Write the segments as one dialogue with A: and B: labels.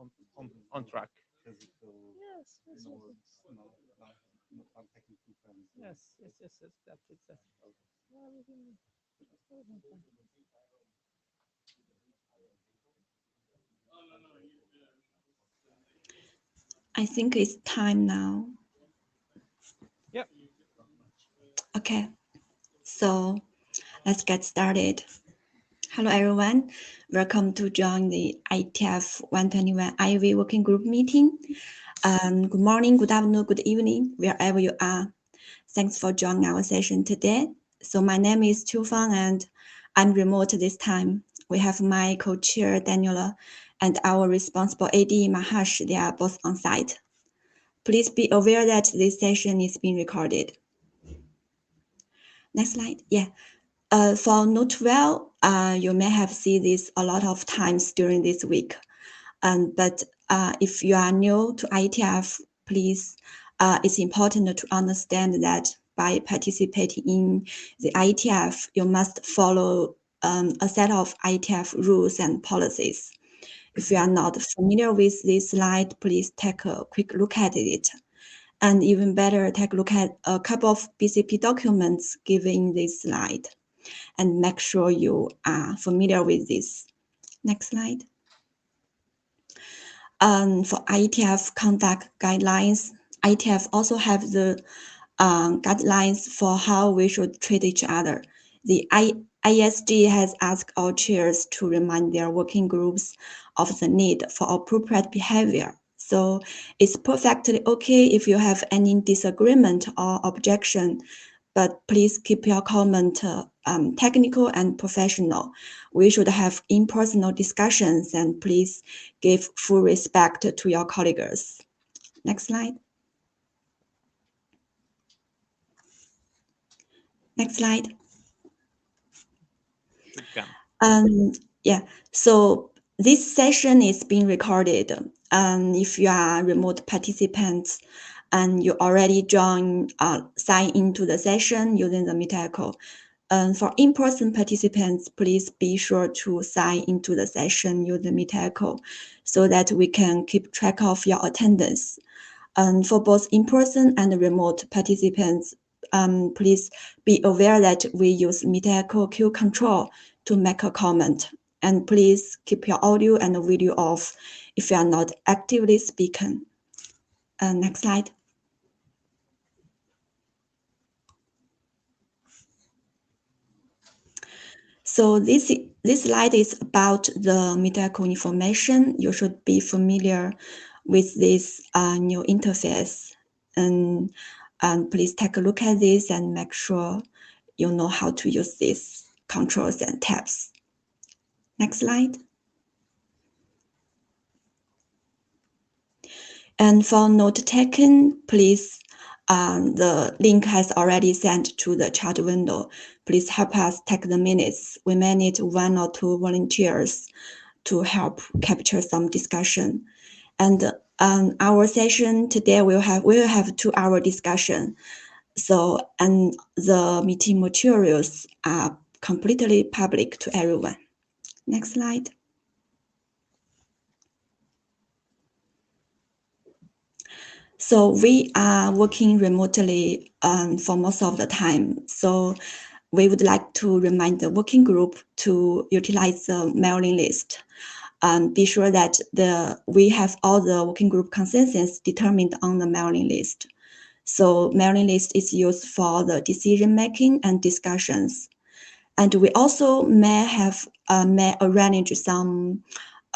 A: on track.
B: Physical
A: Yes, yes,
B: notes, non-technical terms.
A: yes, that's exactly. Everything, everything fine.
C: I think it's time now.
A: Yep.
C: Okay, so let's get started. Hello everyone, welcome to join the IETF 121 IV Working Group meeting. Good morning, good afternoon, good evening, wherever you are. Thanks for joining our session today. So my name is Chu Fang and I'm remote this time. We have my co-chair Daniela and our responsible AD Mahash, they are both on site. Please be aware that this session is being recorded. Next slide. Yeah. For Note 12, you may have seen this a lot of times during this week. But if you are new to IETF, please, it's important to understand that by participating in the IETF, you must follow a set of IETF rules and policies. If you are not familiar with this slide, please take a quick look at it. And even better, take a look at a couple of BCP documents given this slide and make sure you are familiar with this. Next slide. For IETF conduct guidelines, IETF also have the guidelines for how we should treat each other. The ISG has asked all chairs to remind their working groups of the need for appropriate behavior. So it's perfectly okay if you have any disagreement or objection, but please keep your comment technical and professional. We should have impersonal discussions and please give full respect to your colleagues. Next slide. Next slide. Yeah, so this session is being recorded. If you are remote participants and you already sign into the session using the Meet Echo. For in-person participants, please be sure to sign into the session using Meet Echo so that we can keep track of your attendance. For both in-person and remote participants, please be aware that we use Meet Echo queue control to make a comment. And please keep your audio and video off if you are not actively speaking. Next slide. So this slide is about the Meet Echo information. You should be familiar with this new interface. And please take a look at this and make sure you know how to use these controls and tabs. Next slide. And for note taken, please, the link has already sent to the chat window. Please help us take the minutes. We may need 1 or 2 volunteers to help capture some discussion. And our session today will have 2-hour discussion. So, and the meeting materials are completely public to everyone. Next slide. So we are working remotely for most of the time. So we would like to remind the working group to utilize the mailing list. Be sure that we have all the working group consensus determined on the mailing list. So mailing list is used for the decision making and discussions. And we also may arrange some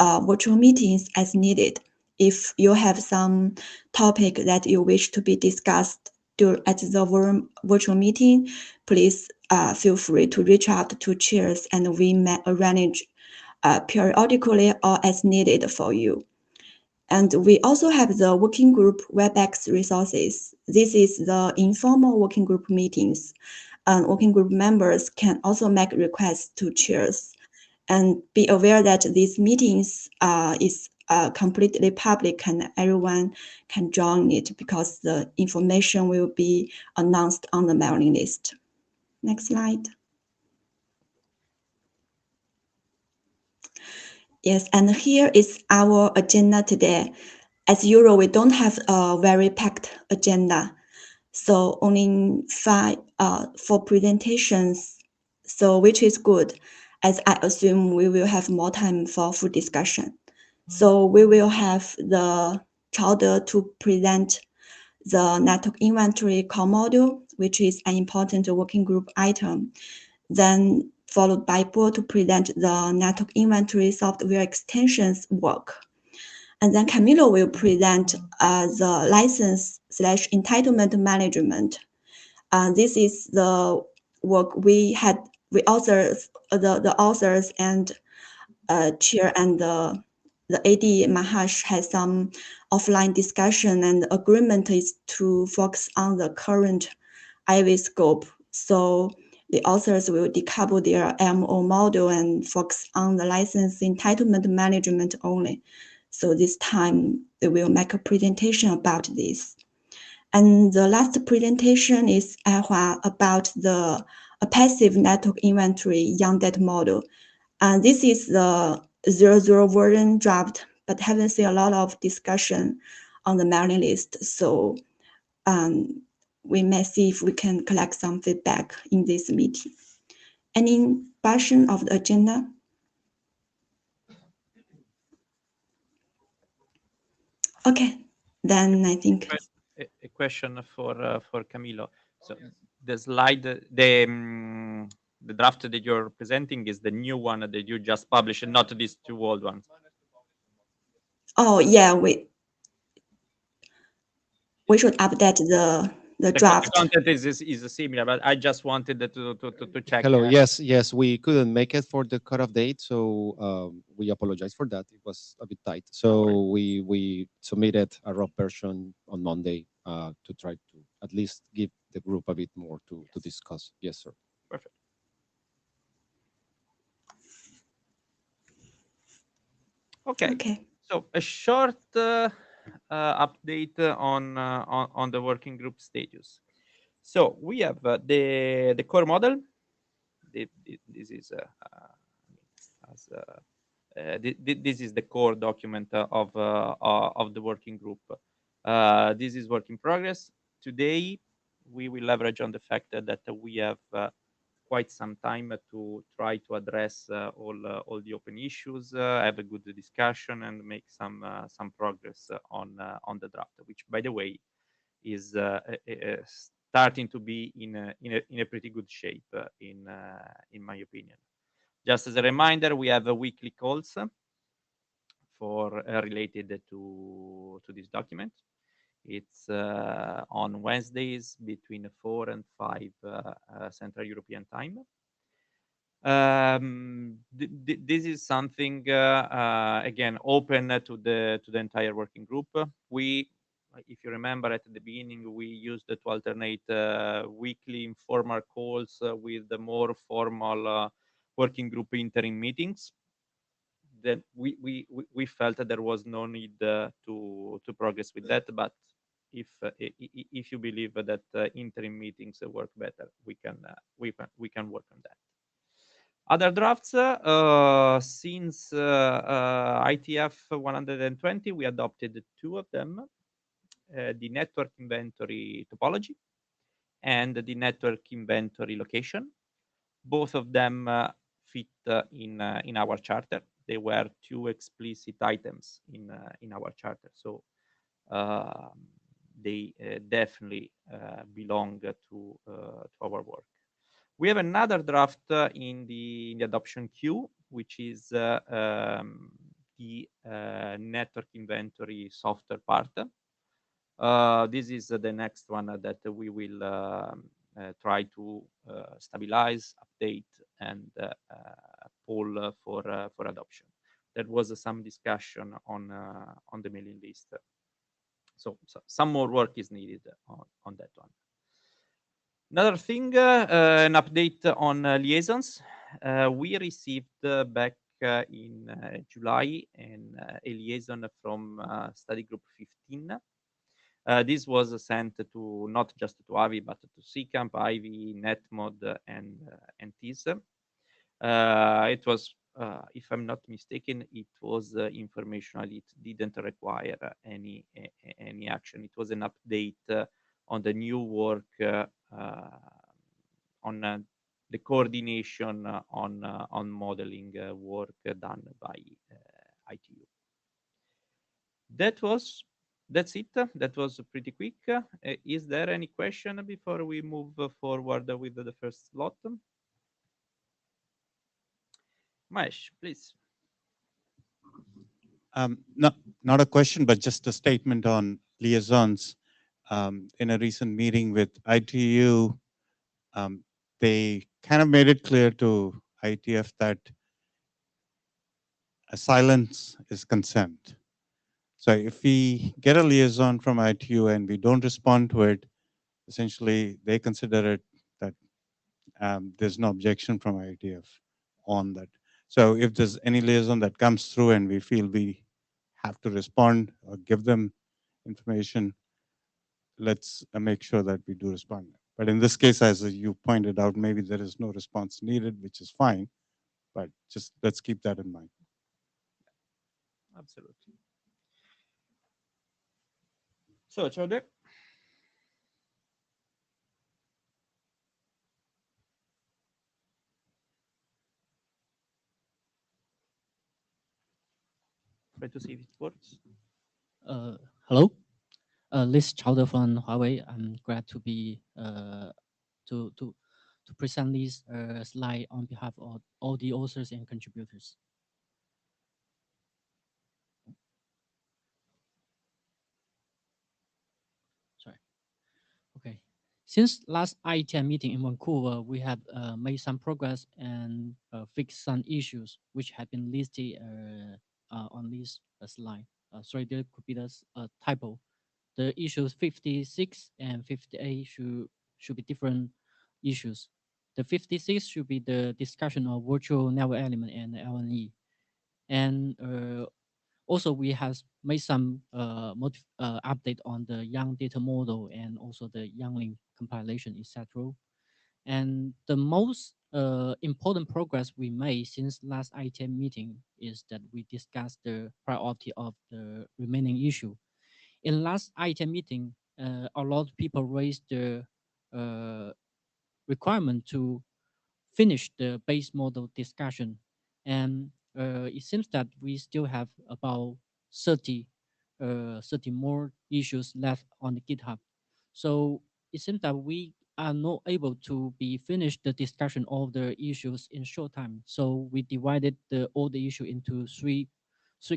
C: virtual meetings as needed. If you have some topic that you wish to be discussed at the virtual meeting, please feel free to reach out to chairs and we may arrange periodically or as needed for you. And we also have the working group WebEx resources. This is the informal working group meetings. Working group members can also make requests to chairs. And be aware that these meetings is completely public and everyone can join it because the information will be announced on the mailing list. Next slide. Yes, and here is our agenda today. As usual, we don't have a very packed agenda, so only four presentations, so which is good, as I assume we will have more time for full discussion. So we will have the Chowder to present the network inventory core module, which is an important working group item. Then followed by Bo to present the network inventory software extensions work. And then Camilo will present the license / entitlement management. This is the work we authors, the authors and chair and the AD Mahesh has some offline discussion, and the agreement is to focus on the current IV scope. So the authors will decouple their MO model and focus on the license entitlement management only. So this time they will make a presentation about this. And the last presentation is Aihua about the passive network inventory young data model. And this is the 0.0 version draft, but haven't seen a lot of discussion on the mailing list. So we may see if we can collect some feedback in this meeting. Any question of the agenda? Okay, then I think.
A: A question for Camilo. So the slide, the draft that you're presenting is the new one that you just published, and not these two old ones.
C: Oh yeah, we should update the draft.
A: The content is similar, but I just wanted to check.
D: Hello. Yes, we couldn't make it for the cutoff date, so we apologize for that. It was a bit tight, so we submitted a raw version on Monday to try to at least give the group a bit more to discuss. Yes, sir.
A: Perfect. Okay.
C: Okay.
A: So a short update on the working group status. So we have the core model. This is this is the core document of the working group. This is work in progress. Today we will leverage on the fact that we have quite some time to try to address all the open issues, have a good discussion, and make some progress on the draft, which, by the way, is starting to be in a pretty good shape, in my opinion. Just as a reminder, we have weekly calls for related to this document. It's on Wednesdays between 4 and 5 Central European time. This is something again open to the entire working group. We, if you remember at the beginning, we used to alternate weekly informal calls with the more formal working group interim meetings. Then we felt that there was no need to progress with that, but if you believe that interim meetings work better, we can work on that. Other drafts, since IETF 120, we adopted two of them, the network inventory topology and the network inventory location. Both of them fit in our charter. They were two explicit items in our charter, so they definitely belong to our work. We have another draft in the adoption queue, which is the network inventory software part. This is the next one that we will try to stabilize, update, and poll for adoption. There was some discussion on the mailing list, so some more work is needed on that one. Another thing, an update on liaisons. We received back in July a liaison from study group 15. This was sent to not just to Avi, but to CCamp, Ivy, NetMod, and TIS. It was if I'm not mistaken, it was informational. It didn't require any action. It was an update on the new work on the coordination on modeling work done by ITU. That was that's it. That was pretty quick. Is there any question before we move forward with the first slot? Mahesh, please.
E: No, not a question, but just a statement on liaisons. In a recent meeting with ITU, they kind of made it clear to IETF that a silence is consent. So if we get a liaison from ITU and we don't respond to it, essentially they consider it that there's no objection from IETF on that. So if there's any liaison that comes through and we feel we have to respond or give them information, let's make sure that we do respond. But in this case, as you pointed out, maybe there is no response needed, which is fine. But just let's keep that in mind.
A: Absolutely. So, Chode. Try to see if it works.
F: Hello, Liz Chowder from Huawei. I'm glad to be to present this slide on behalf of all the authors and contributors. Sorry. Okay. Since last IETF meeting in Vancouver, we have made some progress and fixed some issues which have been listed on this slide. Sorry, there could be a typo. The issues 56 and 58 should be different issues. The 56 should be the discussion of virtual network element and LNE. And also we have made some update on the Young data model and also the Youngling compilation, etc. And the most important progress we made since last ITM meeting is that we discussed the priority of the remaining issue. In last ITM meeting, a lot of people raised the requirement to finish the base model discussion. And it seems that we still have about 30 more issues left on the GitHub. So it seems that we are not able to be finished the discussion of the issues in short time. So we divided all the issue into three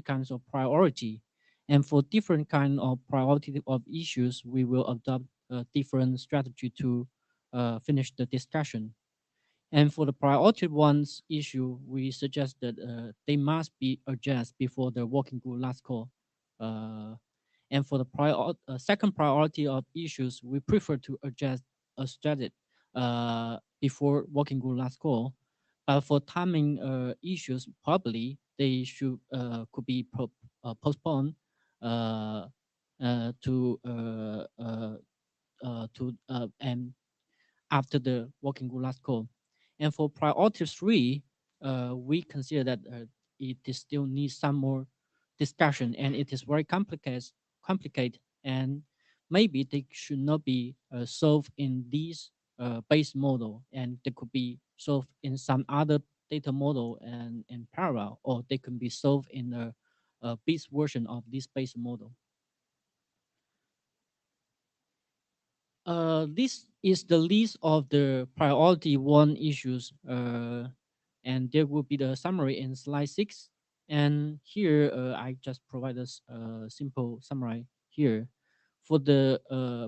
F: kinds of priority. And for different kind of priority of issues, we will adopt a different strategy to finish the discussion. And for the priority ones issue, we suggest that they must be addressed before the working group last call. And for the second priority of issues, we prefer to address a strategy before working group last call. But for timing issues, probably they should could be postponed to and after the working group last call. And for priority 3, we consider that it is still needs some more discussion and it is very complicated and maybe they should not be solved in this base model and they could be solved in some other data model and in parallel, or they can be solved in a base version of this base model. This is the list of the priority 1 issues, and there will be the summary in slide 6. And here, I just provide a simple summary here. For the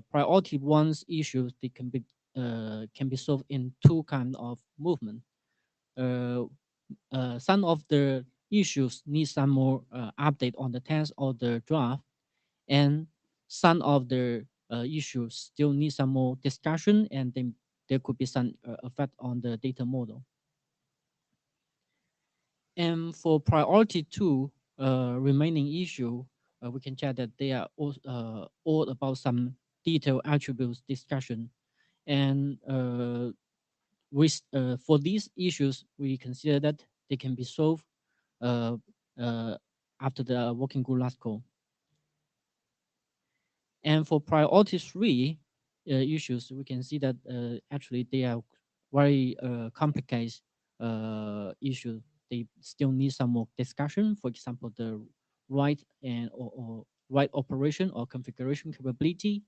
F: priority 1's issues, they can be solved in 2 kind of movement. Some of the issues need some more update on the text or the draft, and some of the issues still need some more discussion, and then there could be some effect on the data model. And for priority 2 remaining issue, we can check that they are all about some detailed attributes discussion. And for these issues, we consider that they can be solved uh, after the working group last call. And for priority 3 issues, we can see that actually they are very complicated issues. They still need some more discussion. For example, the right and or right operation or configuration capability,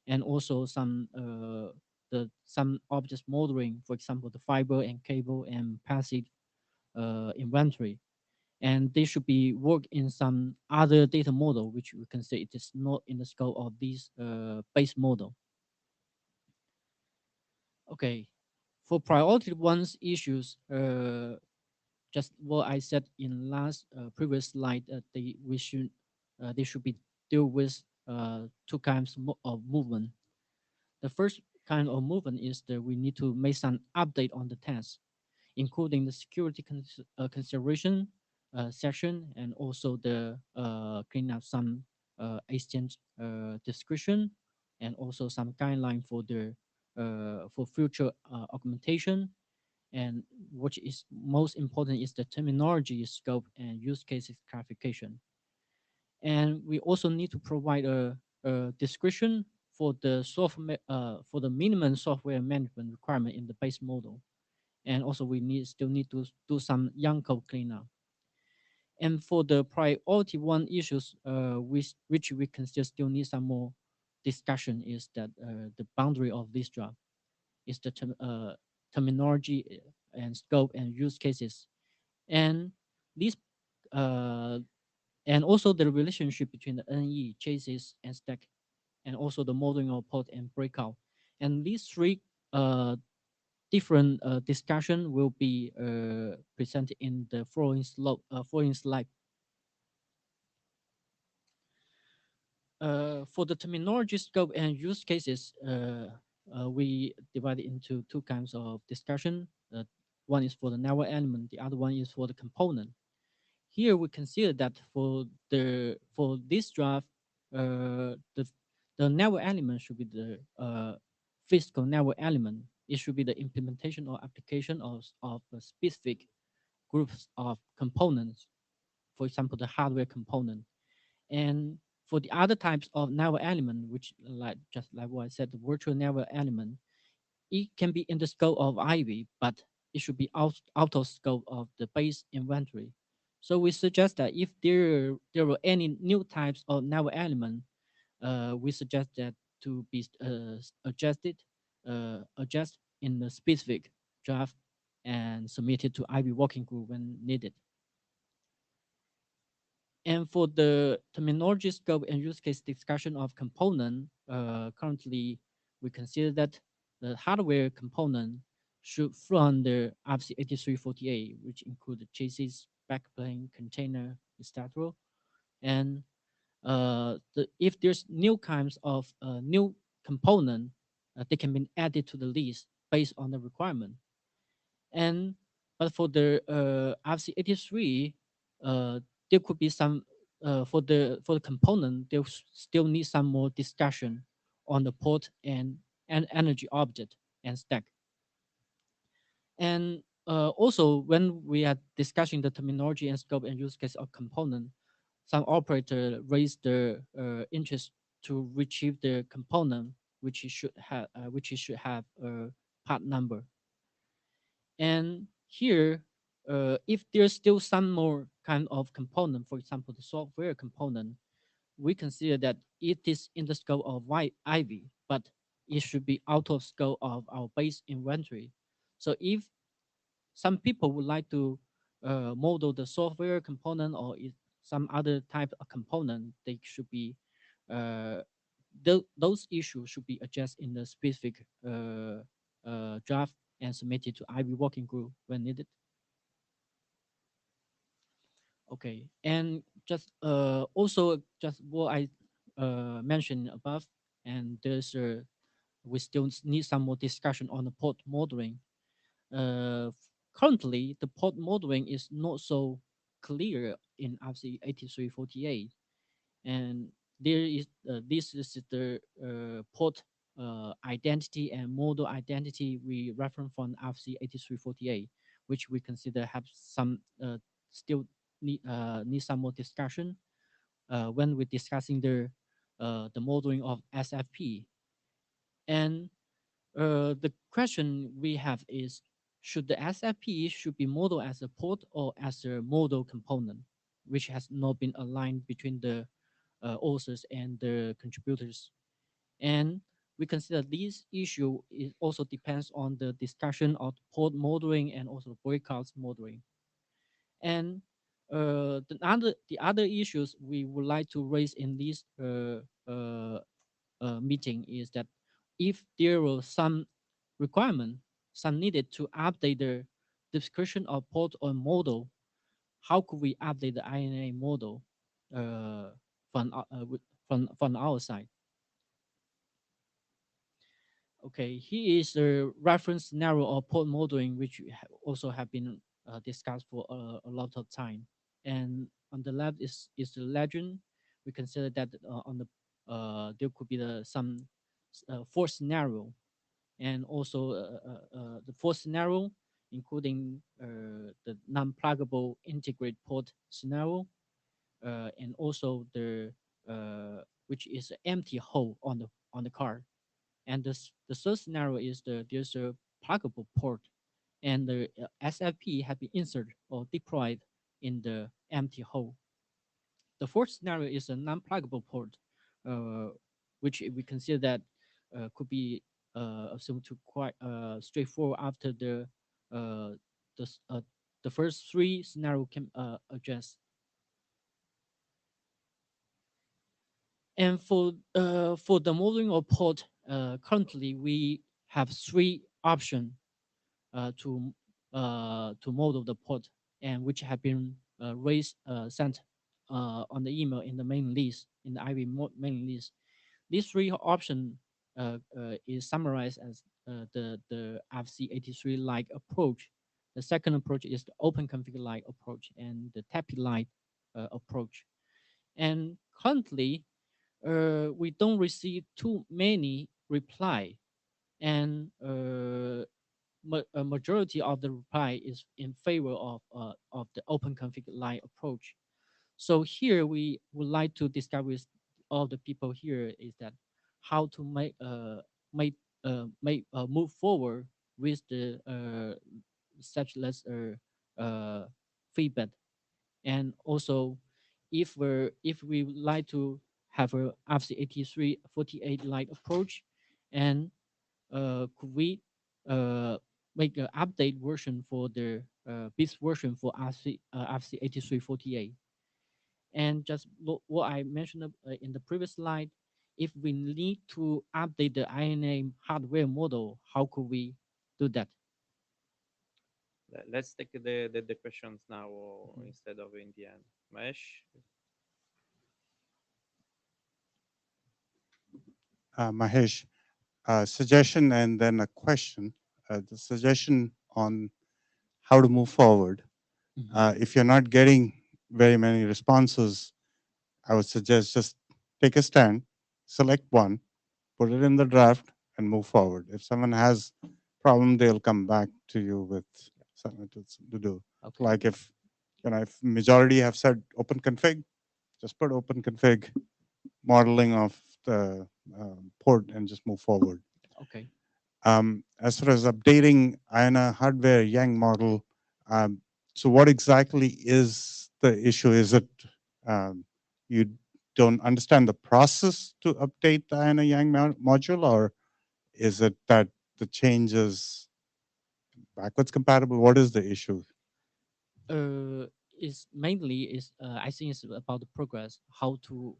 F: and also some object modeling. For example, the fiber and cable and passive inventory, and they should be work in some other data model, which we can say it is not in the scope of this base model. Okay, for priority ones issues, just what I said in last previous slide, they should be deal with two kinds of movement. The first kind of movement is that we need to make some update on the task, including the security consideration section, and also the clean up some exchange description, and also some guideline for the for future augmentation. And what is most important is the terminology, scope, and use cases clarification. And we also need to provide a description for the for the minimum software management requirement in the base model. And also we still need to do some young code cleanup. And for the priority one issues, which we can still need some more discussion, is that the boundary of this job is the terminology and scope and use cases, and these uh, and also the relationship between the NE, chases, and stack, and also the modeling of port and breakout. And these three different discussion will be presented in the following slide. For the terminology, scope, and use cases, we divide it into two kinds of discussion. One is for the network element, the other one is for the component. Here we consider that for this draft, the network element should be the physical network element. It should be the implementation or application of a specific groups of components, for example, the hardware component. And for the other types of network element, which just like what I said, the virtual network element, it can be in the scope of Ivy, but it should be out of scope of the base inventory. So we suggest that if there were any new types of network element, we suggest that to be adjust in the specific draft and submitted to Ivy working group when needed. And for the terminology, scope, and use case discussion of component, currently we consider that the hardware component should fall under RFC 8348, which include the chassis, backplane, container, etc. And if there's new kinds of new component, they can be added to the list based on the requirement. And but for the RFC 83, there could be some for the component. There still need some more discussion on the port and energy object and stack. And also, when we are discussing the terminology and scope and use case of component, some operator raised their interest to retrieve the component which it should have a part number. And here, if there's still some more kind of component, for example, the software component, we consider that it is in the scope of Ivy, but it should be out of scope of our base inventory. So if some people would like to model the software component or some other type of component, they should be those issues should be addressed in the specific draft and submitted to Ivy working group when needed. Okay, and just also just what I mentioned above, and there's we still need some more discussion on the port modeling. Uh, Currently, the port modeling is not so clear in RFC 8348, and there is this is the port identity and model identity we reference from RFC 8348, which we consider have some still need some more discussion when we're discussing the modeling of SFP. And the question we have is, should the SFP should be modeled as a port or as a model component, which has not been aligned between the authors and the contributors. And we consider this issue is also depends on the discussion of port modeling and also breakouts modeling. And the other issues we would like to raise in this meeting is that if there were some requirement, some needed to update the description of port or model, how could we update the INA model from our side? Okay, here is a reference scenario of port modeling, which also have been discussed for a lot of time. And on the left is the legend. We consider that on the there could be some fourth scenario, and also the fourth scenario, including the non-pluggable integrate port scenario, and also the which is an empty hole on the card. And the third scenario is there's a pluggable port, and the SFP has been inserted or deployed in the empty hole. The fourth scenario is a non-pluggable port, uh, which we consider that could be assumed to quite straightforward after uh, the s- uh, the first three scenario can address. And for the modeling of port, currently we have three options to model the port, and which have been sent on the email in the main list in the main list. These three options is summarized as the FC83 like approach. The second approach is the open config like approach and the TAPI like approach. And currently, we don't receive too many reply, and a majority of the reply is in favor of the open config line approach. So here we would like to discuss with all the people here is that how to move forward with the such less feedback. And also if we would like to have a FC8348 light approach, and could we make an update version for the base version for FC8348? And just what I mentioned in the previous slide, if we need to update the INA hardware model, how could we do that?
A: Let's take the questions now
F: Mhm.
A: instead of in the end. Mesh.
E: Mahesh, suggestion and then a question. The suggestion on how to move forward. If you're not getting very many responses, I would suggest just take a stand, select one, put it in the draft, and move forward. If someone has problem, they'll come back to you with something to do.
F: Okay.
E: Like if majority have said open config, just put open config modeling of the port and just move forward.
F: Okay.
E: As far as updating INA hardware Yang model, so what exactly is the issue? Is it you don't understand the process to update the INA Yang module, or is it that the change is backwards compatible? What is the issue?
F: Is mainly is I think it's about the progress, how to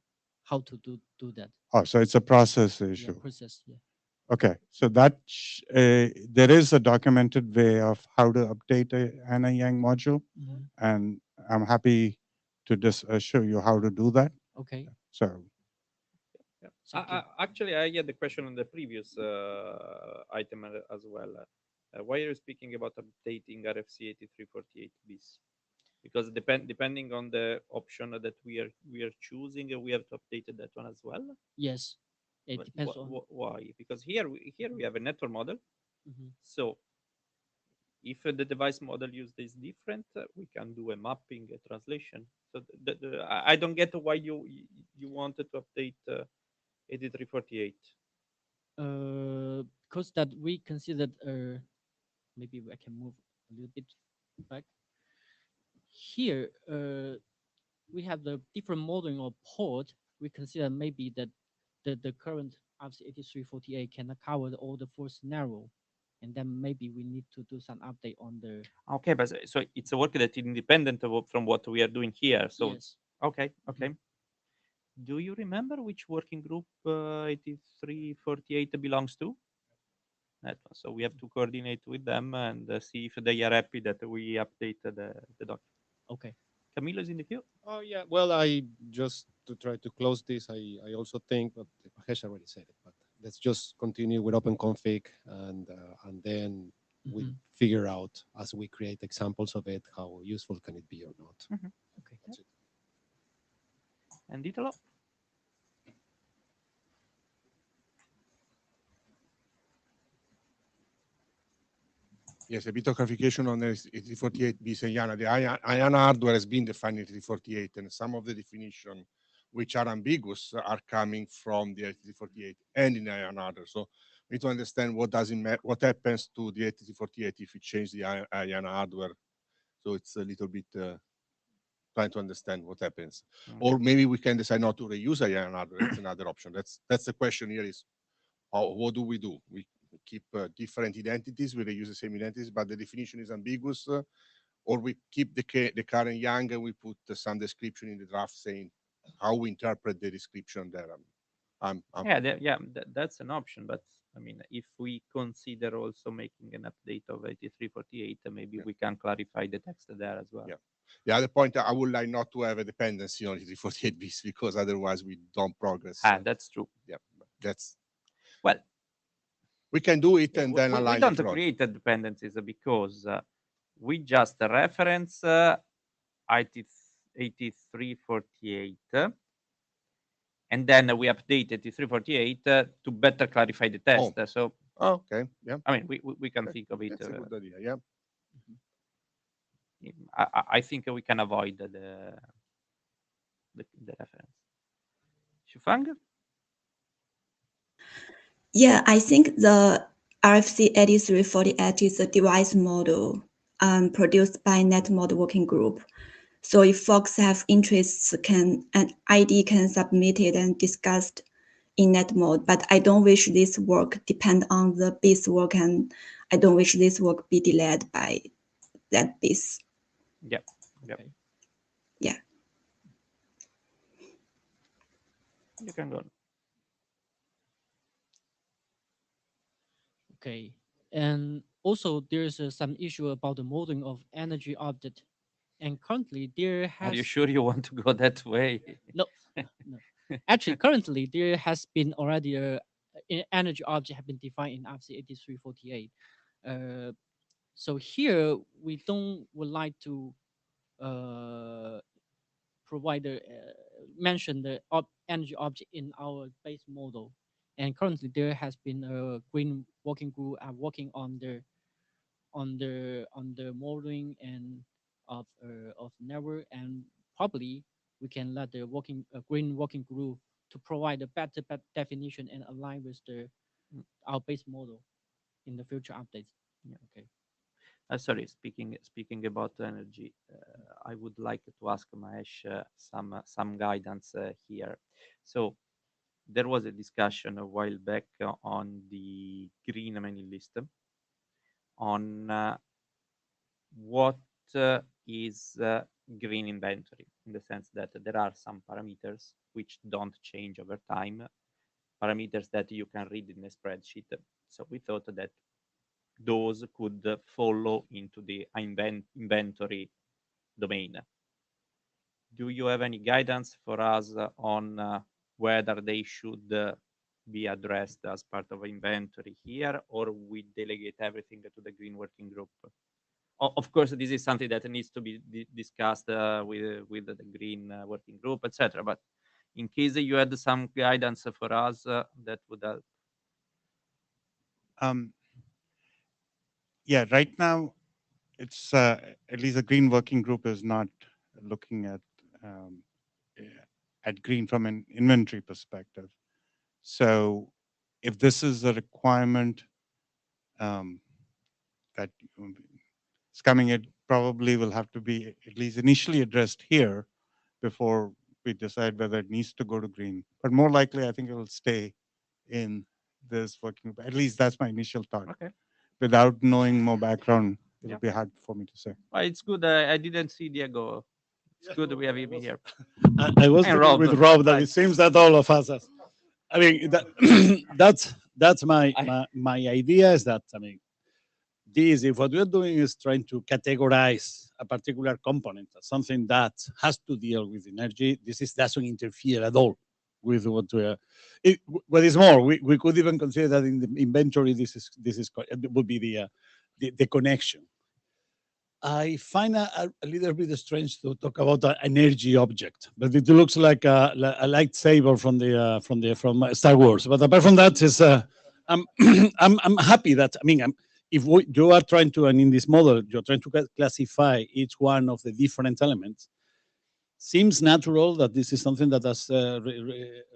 F: do that.
E: Oh, so it's a process
F: Yeah,
E: issue.
F: process. Yeah.
E: Okay, so there is a documented way of how to update a INA Yang module,
F: Mhm.
E: and I'm happy to just show you how to do that.
F: Okay.
E: So
A: Yeah.
F: Thank you.
A: Actually, I had the question on the previous item as well. Why are you speaking about updating RFC 8348 bis? Because depending on the option that we are choosing, we have to update that one as well.
F: Yes, it depends on.
A: Why? Because here we have a network model.
F: Mhm.
A: So If the device model used is different, we can do a mapping, a translation. So I don't get why you wanted to update 8348.
F: Because that we considered, maybe I can move a little bit back. Here, we have the different modeling of port. We consider maybe that the current RFC 8348 cannot cover all the full scenario, and then maybe we need to do some update on the.
A: Okay, but so it's a work that is independent from what we are doing here. So
F: Yes.
A: okay. Do you remember which working group 8348 belongs to? That one. So we have to coordinate with them and see if they are happy that we update the document.
F: Okay.
A: Camilo is in the queue.
D: Oh yeah. Well, I just to try to close this. I also think, but Mahesh already said it. But let's just continue with open config, and then we
F: Mhm.
D: figure out as we create examples of it how useful can it be or not.
F: Okay.
D: That's it.
A: And Italo.
G: Yes, a bit of clarification on the 8348B IANA. The IANA hardware has been defined in 8348, and some of the definition which are ambiguous are coming from the 8348 and in IANA hardware. So we need to understand what what happens to the 8348 if we change the IANA hardware. So it's a little bit trying to understand what happens. Or maybe we can decide not to reuse IANA hardware. It's another option. That's the question here is, what do? We keep different identities, we reuse the same identities, but the definition is ambiguous, or we keep the current Yang and we put some description in the draft saying how we interpret the description there.
A: That's an option. But I mean, if we consider also making an update of 8348, maybe we can clarify the text there as well.
G: Yeah. The other point, I would like not to have a dependency on 8348 bits because otherwise we don't progress.
A: That's true.
G: Yeah, that's
A: well.
G: We can do it and then align
A: we don't
G: later on.
A: create the dependencies because we just reference IT 8348 and then we update 8348 to better clarify the test. So
G: okay, yeah.
A: I mean, we can think of it.
G: That's a good idea. Yeah.
A: I think we can avoid the reference. Shufang?
C: Yeah, I think the RFC 8348 is a device model produced by NetMod Working Group. So if folks have interests, an ID can submit it and discussed in NetMod. But I don't wish this work depend on the BIS work, and I don't wish this work be delayed by that BIS.
A: Yeah.
F: Okay.
C: Yeah.
A: You can go.
F: Okay. And also there's some issue about the modeling of energy object. And currently there has...
A: Are you sure you want to go that way?
F: No. Actually, currently there has been already a energy object have been defined in RFC 8348. So here we would like to provide mention the energy object in our base model. And currently there has been a green working group working on the modeling and of network, and probably we can let the green working group to provide a better definition and align with our base model in the future updates.
A: Yeah.
F: Okay.
A: Sorry, speaking about energy, I would like to ask Mahesh some guidance here. So there was a discussion a while back on the green mailing list on what is green inventory, in the sense that there are some parameters which don't change over time, parameters that you can read in a spreadsheet. So we thought that those could follow into the inventory domain. Do you have any guidance for us on whether they should be addressed as part of inventory here, or we delegate everything to the green working group? Of course, this is something that needs to be discussed with the green working group, etc. But in case you had some guidance for us, that would help.
E: Yeah, right now it's at least the green working group is not looking um, at green from an inventory perspective. So if this is a requirement um, that is coming, it probably will have to be at least initially addressed here before we decide whether it needs to go to green. But more likely, I think it will stay in this working group. At least that's my initial thought.
A: Okay.
E: Without knowing more background, it'll
A: Yeah.
E: be hard for me to say.
A: Well, it's good. I didn't see Diego. It's good we have him here.
H: I was
A: And
H: talking
A: Rob,
H: with Rob that
A: right.
H: it seems that all of us, I mean, that's my idea is that, I mean, this, if what we're doing is trying to categorize a particular component as something that has to deal with energy, doesn't interfere at all with what we're. What is more, we could even consider that in the inventory, it would be the connection. I find a little bit strange to talk about an energy object, but it looks like a lightsaber from Star Wars. But apart from that, I'm I'm happy that, I mean, if you are trying to, and in this model you're trying to classify each one of the different elements, seems natural that this is something that is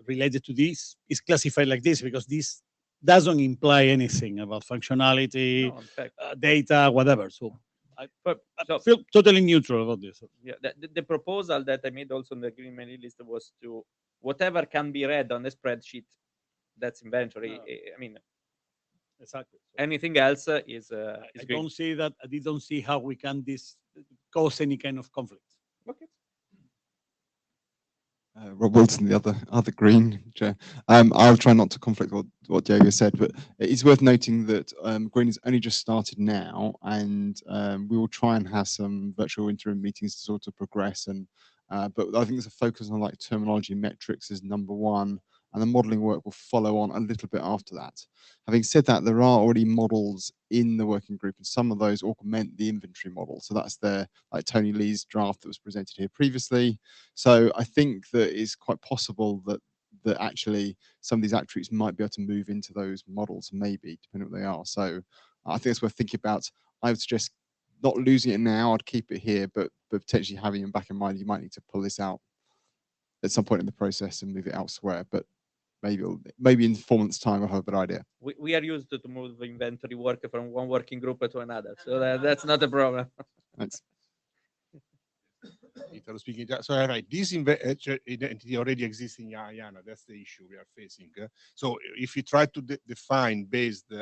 H: related to this is classified like this, because this doesn't imply anything about functionality,
A: No, in fact.
H: data, whatever. So
A: But
H: I
A: so
H: feel totally neutral about this.
A: yeah, the proposal that I made also in the green mailing list was to whatever can be read on the spreadsheet, that's inventory. I mean,
H: Exactly. So
A: anything else is
H: I
A: green.
H: don't see that. I don't see how we can this cause any kind of conflict.
A: Okay.
I: Rob Wilson, the other green chair. I'll try not to conflict with what Diego said, but it's worth noting that green has only just started now, and we will try and have some virtual interim meetings to sort of progress. And but I think there's a focus on like terminology metrics is number one, and the modelling work will follow on a little bit after that. Having said that, there are already models in the working group, and some of those augment the inventory model. So that's like Tony Lee's draft that was presented here previously. So I think that it's quite possible that actually some of these attributes might be able to move into those models, maybe, depending on what they are. So I think it's worth thinking about. I would suggest not losing it now. I'd keep it here, but potentially having it back in mind, you might need to pull this out at some point in the process and move it elsewhere. But maybe in 4 months' time, I'll have a better idea.
A: We are used to move inventory work from one working group to another, so that's not a problem.
I: Thanks.
G: Italo speaking. So right, this identity already exists in IANA. That's the issue we are facing. So if you try to define based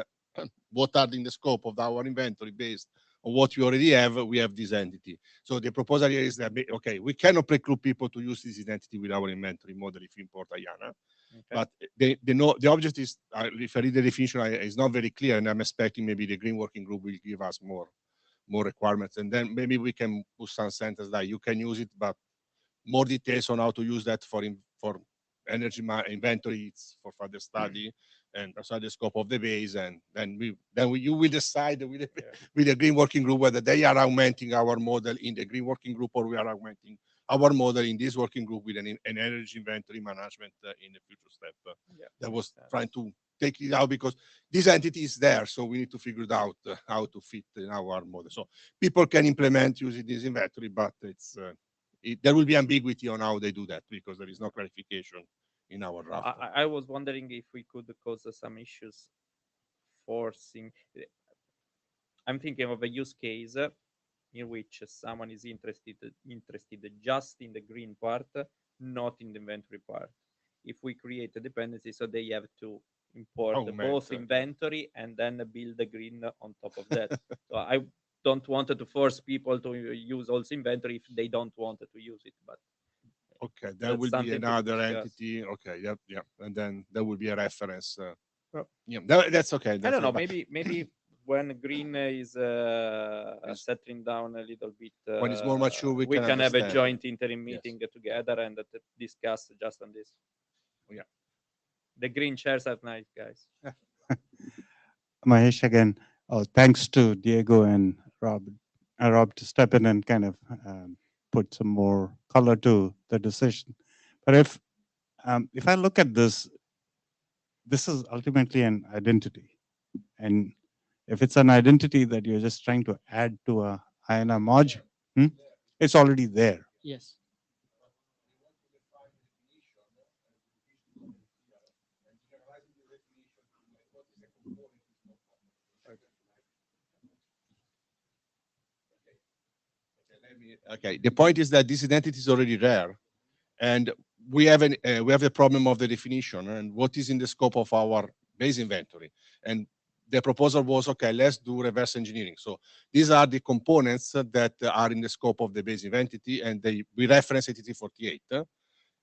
G: what are in the scope of our inventory based on what we already have, we have this entity. So the proposal here is that okay, we cannot preclude people to use this identity with our inventory model if we import IANA. Okay. But the object is, if I read the definition, is not very clear, and I'm expecting maybe the green working group will give us more requirements, and then maybe we can put some sentence like you can use it, but more details on how to use that for energy inventory, it's for further study and outside the scope of the base, and then you will decide with the green working group whether they are augmenting our model in the green working group or we are augmenting our model in this working group with an energy inventory management in the future step. That was trying to take it out because this entity is there, so we need to figure it out how to fit in our model. So people can implement using this inventory, but there will be ambiguity on how they do that because there is no clarification in our draft.
A: I was wondering if we could cause some issues forcing. I'm thinking of a use case in which someone is interested just in the green part, not in the inventory part. If we create a dependency, so they have to import both inventory and then build the green on top of that. So I don't want to force people to use also inventory if they don't want to use it. But
G: okay, that will be another entity. Okay, yeah, and then there will be a reference. Yeah, that's okay. That's
A: I don't know. Maybe when green is settling down a little bit,
G: when it's more mature, we can
A: have a joint interim meeting together and discuss just on this.
G: Oh, yeah,
A: the green chairs are nice, guys.
E: Mahesh again. Thanks to Diego and Rob to step in and kind of put some more color to the decision. But if I look at this is ultimately an identity, and if it's an identity that you're just trying to add to a INR module. It's already there.
F: Yes.
G: Okay, the point is that this identity is already there, and we have the problem of the definition and what is in the scope of our base inventory. And the proposal was, okay, let's do reverse engineering. So these are the components that are in the scope of the base entity, and we reference IETF 48.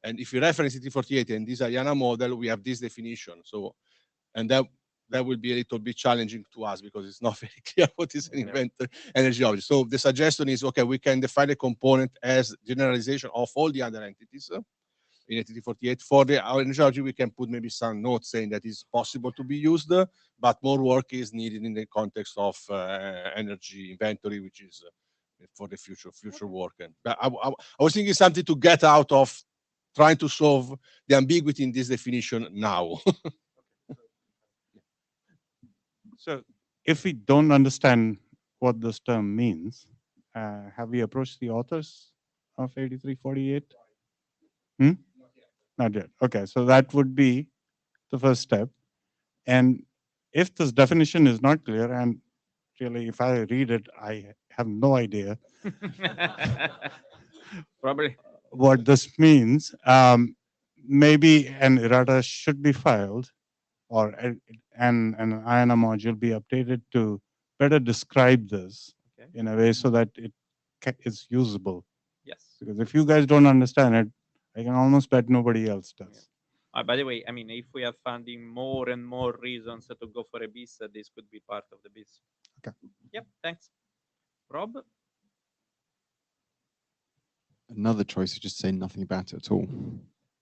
G: And if you reference IETF 48 and this IANA model, we have this definition. So, and that will be a little bit challenging to us because it's not very clear what is an inventor energy object. So the suggestion is, okay, we can define a component as generalization of all the other entities in IETF 48. For our energy object, we can put maybe some notes saying that it's possible to be used, but more work is needed in the context of energy inventory, which is for the future work. And but I was thinking something to get out of trying to solve the ambiguity in this definition now.
E: So if we don't understand what this term means, have we approached the authors of 8348? Not yet. Okay, so that would be the first step. And if this definition is not clear, and really if I read it, I have no idea
A: Probably.
E: what this means, maybe an errata should be filed or an IANA module be updated to better describe this
A: Okay.
E: in a way so that it is usable.
A: Yes.
E: Because if you guys don't understand it, I can almost bet nobody else does.
A: By the way, I mean, if we are finding more and more reasons to go for a BIS, this could be part of the BIS.
E: Okay.
A: Yep. Thanks, Rob.
I: Another choice is just saying nothing about it at all.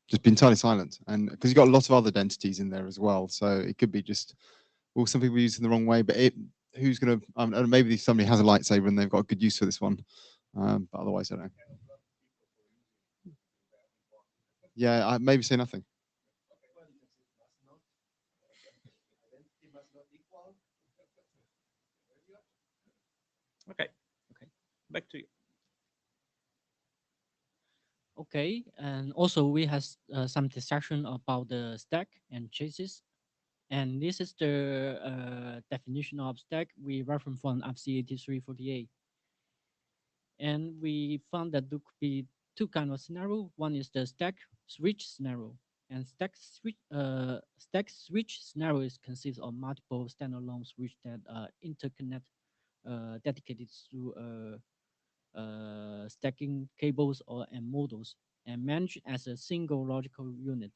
I: Just be entirely silent. And because you've got a lot of other entities in there as well. So it could be just, well, some people use it in the wrong way, but who's going to, maybe somebody has a lightsaber and they've got good use for this one. But otherwise, I don't know. Yeah, maybe say nothing.
A: Okay. Okay. Back to you.
F: Okay, and also we have some discussion about the stack and chases, and this is the definition of stack we reference from FC 8348. And we found that there could be two kinds of scenario. One is the stack switch scenario, and stack switch scenario consists of multiple standalone switch that interconnect dedicated through stacking cables and modules and managed as a single logical unit.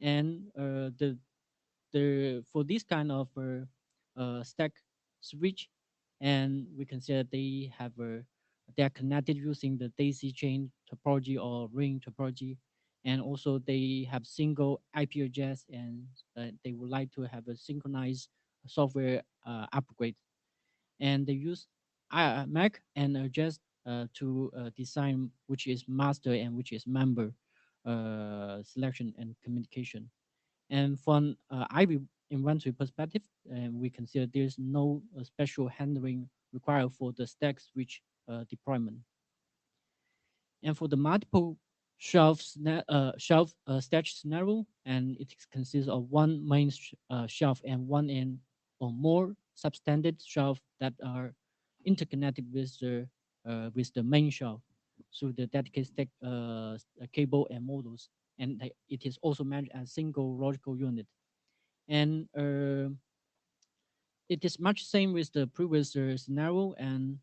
F: And the for this kind of stack switch, and we consider they are connected using the daisy chain topology or ring topology, and also they have single IP address, and they would like to have a synchronized software upgrade, and they use Mac and address to design which is master and which is member selection and communication. And from IB inventory perspective, we consider there's no special handling required for the stack switch deployment. And for the multiple shelf stack scenario, and it consists of one main shelf and one in or more substandard shelf that are interconnected with the main shelf through the dedicated stack cable and modules, and it is also managed as single logical unit. And it is much same with the previous scenario. And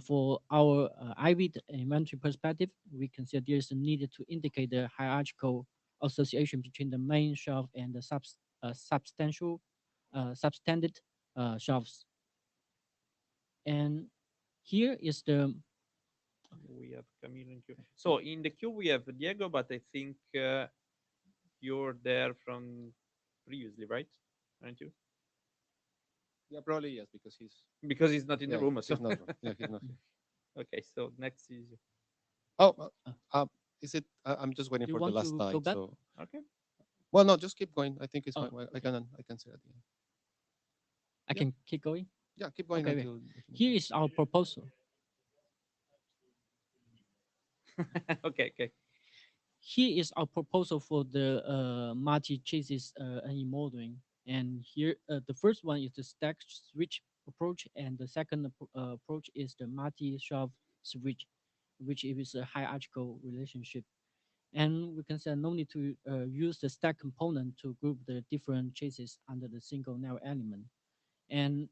F: for our IB inventory perspective, we consider there is a need to indicate the hierarchical association between the main shelf and the substandard shelves. And here is the
A: We have Camilo in queue. So in the queue we have Diego, but I think you're there from previously, right? Aren't you?
D: Yeah, probably yes,
A: Because he's not in the room. So.
D: He's not, yeah, he's not here.
A: Okay, so next is you.
D: Oh, is it? I'm just waiting
F: You
D: for the
F: want
D: last
F: to
D: slide.
F: go back?
D: So,
A: Okay.
D: well, no, just keep going. I think it's
F: Oh,
D: fine. I can say at the end.
F: I can keep going.
D: Yeah, keep going
F: Okay,
D: until.
F: Here is our proposal.
A: Okay, okay.
F: Here is our proposal for the multi-chases NE modeling. And here, the first one is the stack switch approach, and the second approach is the multi-shelf switch, which is a hierarchical relationship. And we can say no need to use the stack component to group the different chases under the single narrow element. And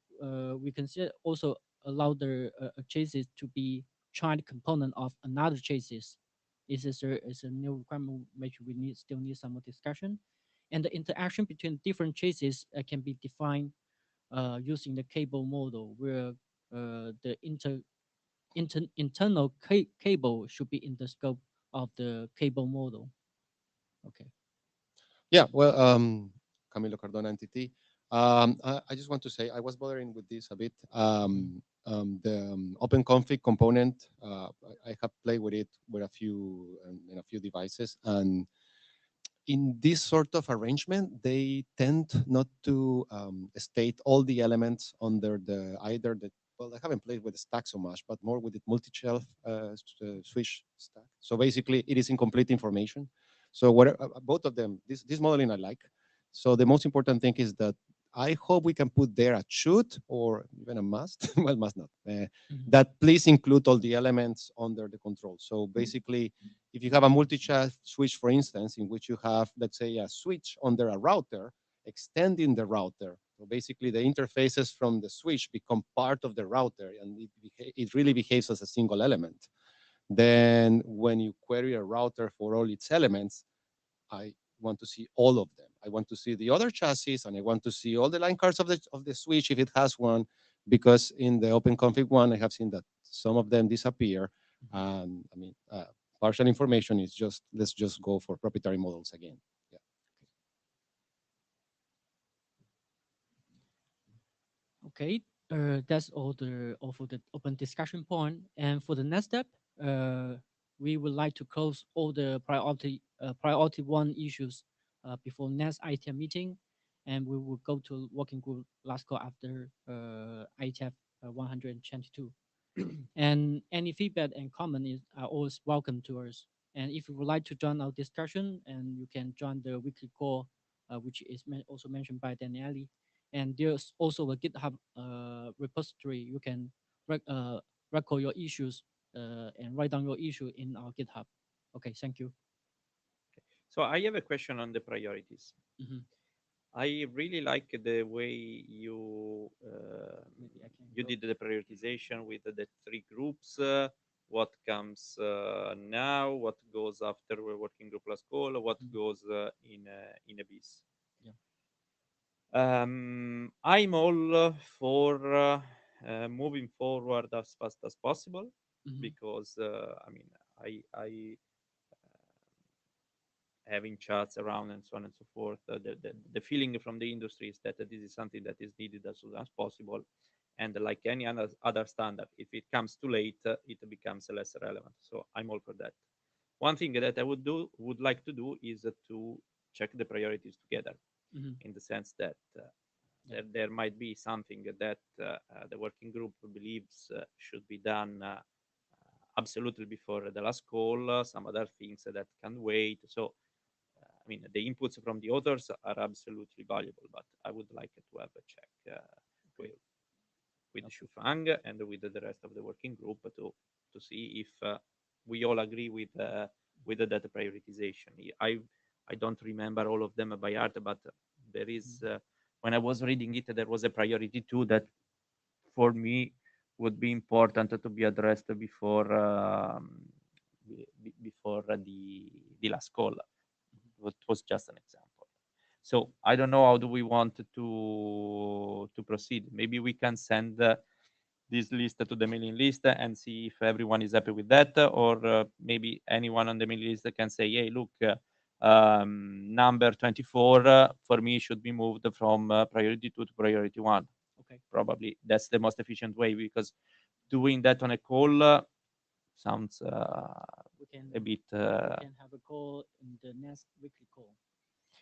F: we can say also allow the chases to be child component of another chases. Is a new requirement which we still need some more discussion. And the interaction between different chases can be defined using the cable model, where the internal cable should be in the scope of the cable model. Okay.
D: Yeah, well, Camilo Cardona, NTT. I just want to say I was bothering with this a bit. The open config component, I have played with it with a few in a few devices, and in this sort of arrangement, they tend not to state all the elements under the either the well, I haven't played with the stack so much, but more with the multi-shelf switch stack. So basically, it is incomplete information. So what both of them, this modeling I like. So the most important thing is that I hope we can put there a should or even a must. Well, must not. That please include all the elements under the control. So basically, if you have a multi-shelf switch, for instance, in which you have, let's say, a switch under a router, extending the router. So basically, the interfaces from the switch become part of the router, and it really behaves as a single element. Then when you query a router for all its elements, I want to see all of them. I want to see the other chassis, and I want to see all the line cards of the switch if it has one, because in the open config one, I have seen that some of them disappear. And I mean, partial information is just, let's just go for proprietary models again. Yeah.
F: Okay, that's all for the open discussion point. And for the next step, we would like to close all the priority one issues before next IETF meeting, and we will go to working group last call after IETF 122. And any feedback and comment are always welcome to us. And if you would like to join our discussion, and you can join the weekly call, which is also mentioned by Daniele. And there's also a GitHub repository. You can record your issues and write down your issue in our GitHub. Okay, thank you.
A: So I have a question on the priorities.
F: Mhm.
A: I really like the way you
F: Maybe I can
A: you
F: go.
A: did the prioritization with the three groups. What comes now? What goes after a working group last call? What goes in Abyss?
F: Yeah.
A: I'm all for moving forward as fast as possible,
F: Mhm.
A: because I mean I having chats around and so on and so forth. The feeling from the industry is that this is something that is needed as soon as possible. And like any other standard, if it comes too late, it becomes less relevant. So I'm all for that. One thing that I would like to do is to check the priorities together,
F: Mhm.
A: in the sense that
F: Yeah.
A: there might be something that the working group believes should be done absolutely before the last call, some other things that can wait. So I mean, the inputs from the authors are absolutely valuable, but I would like to have a check with Shufang and with the rest of the working group to see if we all agree with that prioritization. I don't remember all of them by heart, but there is when I was reading it, there was a priority too that for me would be important to be addressed before before the last call. It was just an example. So I don't know, how do we want to proceed? Maybe we can send this list to the mailing list and see if everyone is happy with that, or maybe anyone on the mailing list can say, "Hey, look, number 24 for me should be moved from priority 2 to priority 1."
F: Okay.
A: Probably that's the most efficient way, because doing that on a call sounds
F: We can
A: a bit.
F: we can have a call in the next weekly call.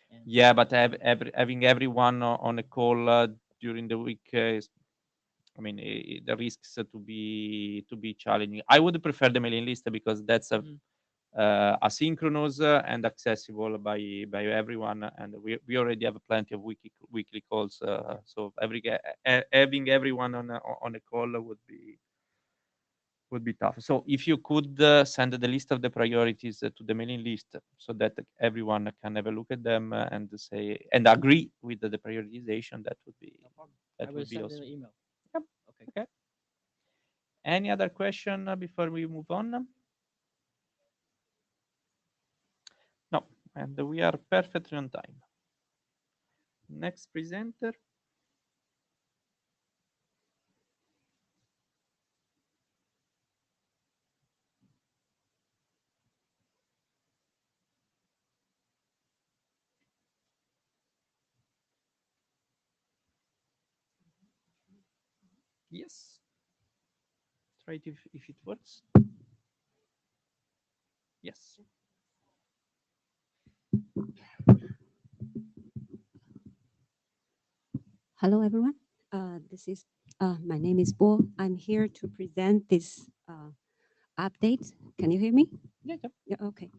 F: And
A: Yeah, but having everyone on a call during the week is I mean, the risks to be challenging. I would prefer the mailing list because that's asynchronous and accessible by everyone, and we already have plenty of weekly calls. So having everyone on a call would be tough. So if you could send the list of the priorities to the mailing list so that everyone can have a look at them and say and agree with the prioritization, that would be
F: I will send
A: awesome.
F: an email.
A: Yep.
F: Okay.
A: Okay. Any other question before we move on? No, and we are perfectly on time. Next presenter. Yes. Try it if it works. Yes.
J: Hello, everyone. My name is Bo. I'm here to present this update. Can you hear me?
A: Yeah.
J: Yeah, okay.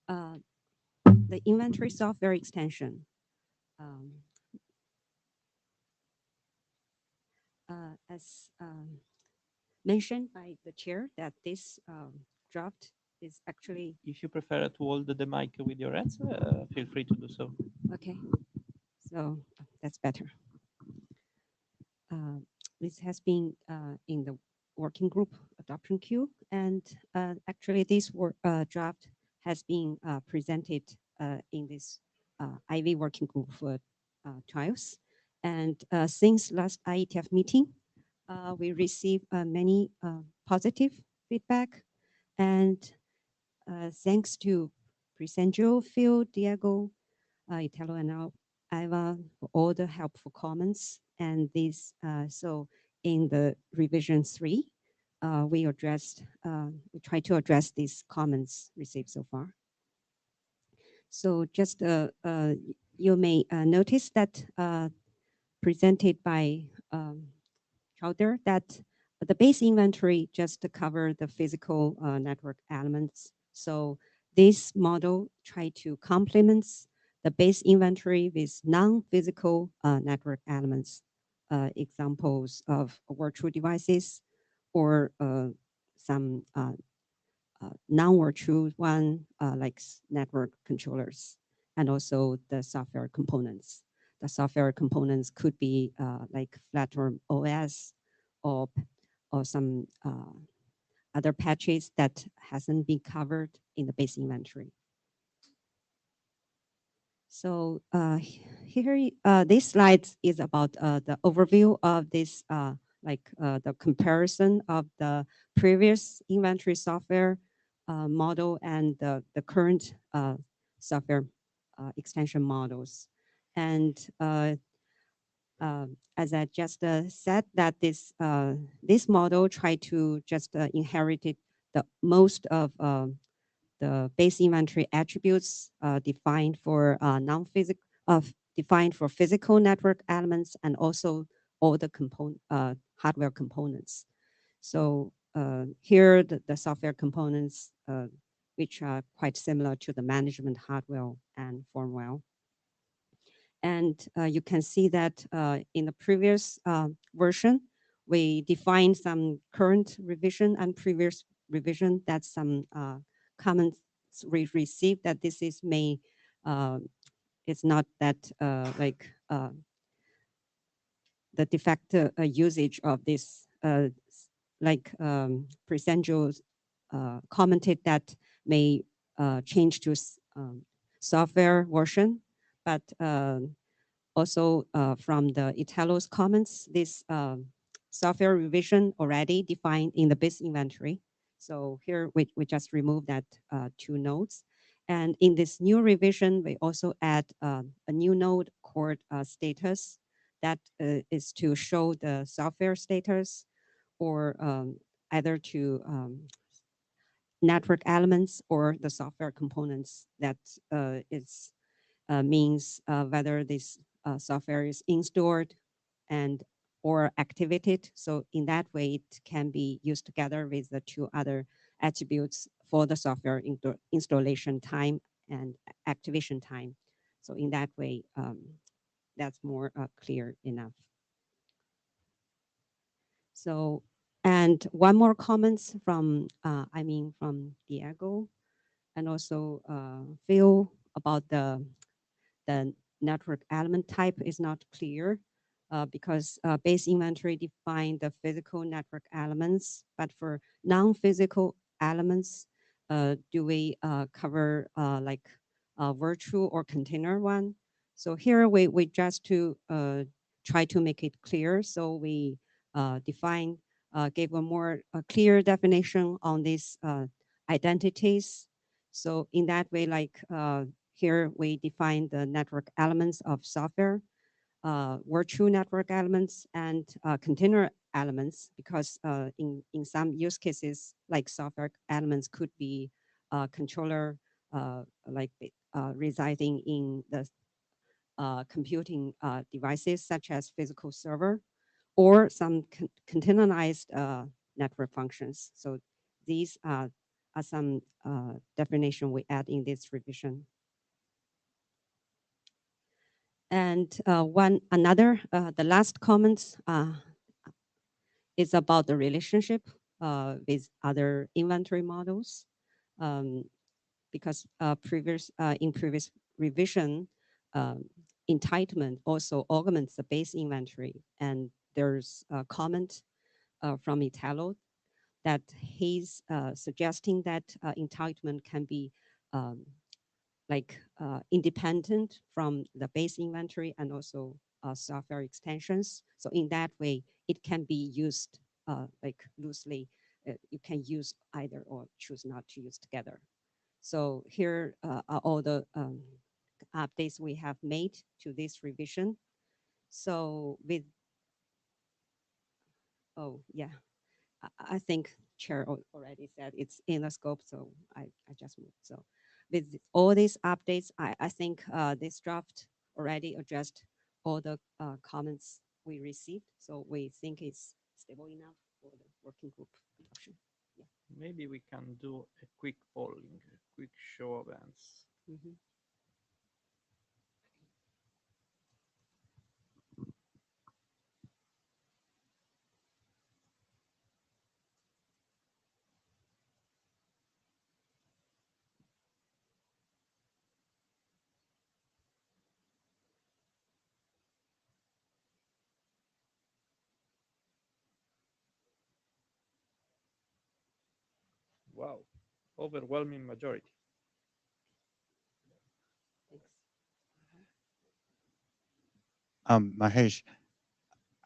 J: The inventory software extension. As mentioned by the chair, that this draft is actually.
A: If you prefer to hold the mic with your hands, feel free to do so.
J: Okay, so that's better. This has been in the working group adoption queue, and actually this draft has been presented in this IV working group for trials. And since last IETF meeting, we received many positive feedback, and thanks to Presengio, Phil, Diego, Italo, and now Iva for all the helpful comments. And this, so in the revision 3, we tried to address these comments received so far. So just you may notice that presented by Chowder that the base inventory just cover the physical network elements. So this model try to complement the base inventory with non-physical network elements, examples of virtual devices or some non-virtual one like network controllers, and also the software components. The software components could be like platform OS or some other patches that hasn't been covered in the base inventory. So here, this slide is about the overview of this, the comparison of the previous inventory software model and the current software extension models. And as I just said, that this model tried to just inherited the most of the base inventory attributes defined for non-physical, defined for physical network elements, and also all the hardware components. So here the software components, which are quite similar to the management hardware and firmware. And you can see that in the previous version, we defined some current revision and previous revision. That's some comments we received that this is it's not that the de facto usage of this, Presengio commented that may change to software version, but also from the Italo's comments, this software revision already defined in the base inventory. So here we just remove that 2 nodes. And in this new revision, we also add a new node called status that is to show the software status or either to network elements or the software components that means whether this software is installed and or activated. So in that way, it can be used together with the two other attributes for the software installation time and activation time. So in that way, that's more clear enough. So, and one more comments from, from Diego and also Phil about the network element type is not clear because base inventory define the physical network elements, but for non-physical elements, do we cover like virtual or container one? So here we just to try to make it clear. So we define, gave a more clear definition on these identities. So in that way, like here we define the network elements of software, virtual network elements, and container elements, because in some use cases, like software elements could be controller residing in the computing devices such as physical server or some containerized network functions. So these are some definition we add in this revision. And the last comment is about the relationship with other inventory models, because in previous revision, entitlement also augments the base inventory, and there's a comment from Italo that he's suggesting that entitlement can be independent from the base inventory and also software extensions. So in that way, it can be used loosely. You can use either or choose not to use together. So here are all the updates we have made to this revision. So with, oh yeah, I think Chair already said it's in the scope, so I just moved. So with all these updates, I think this draft already addressed all the comments we received. So we think it's stable enough for the working group adoption. Yeah.
A: Maybe we can do a quick polling, a quick show of hands.
J: Mhm.
A: Wow, overwhelming majority.
J: Thanks.
E: Mahesh,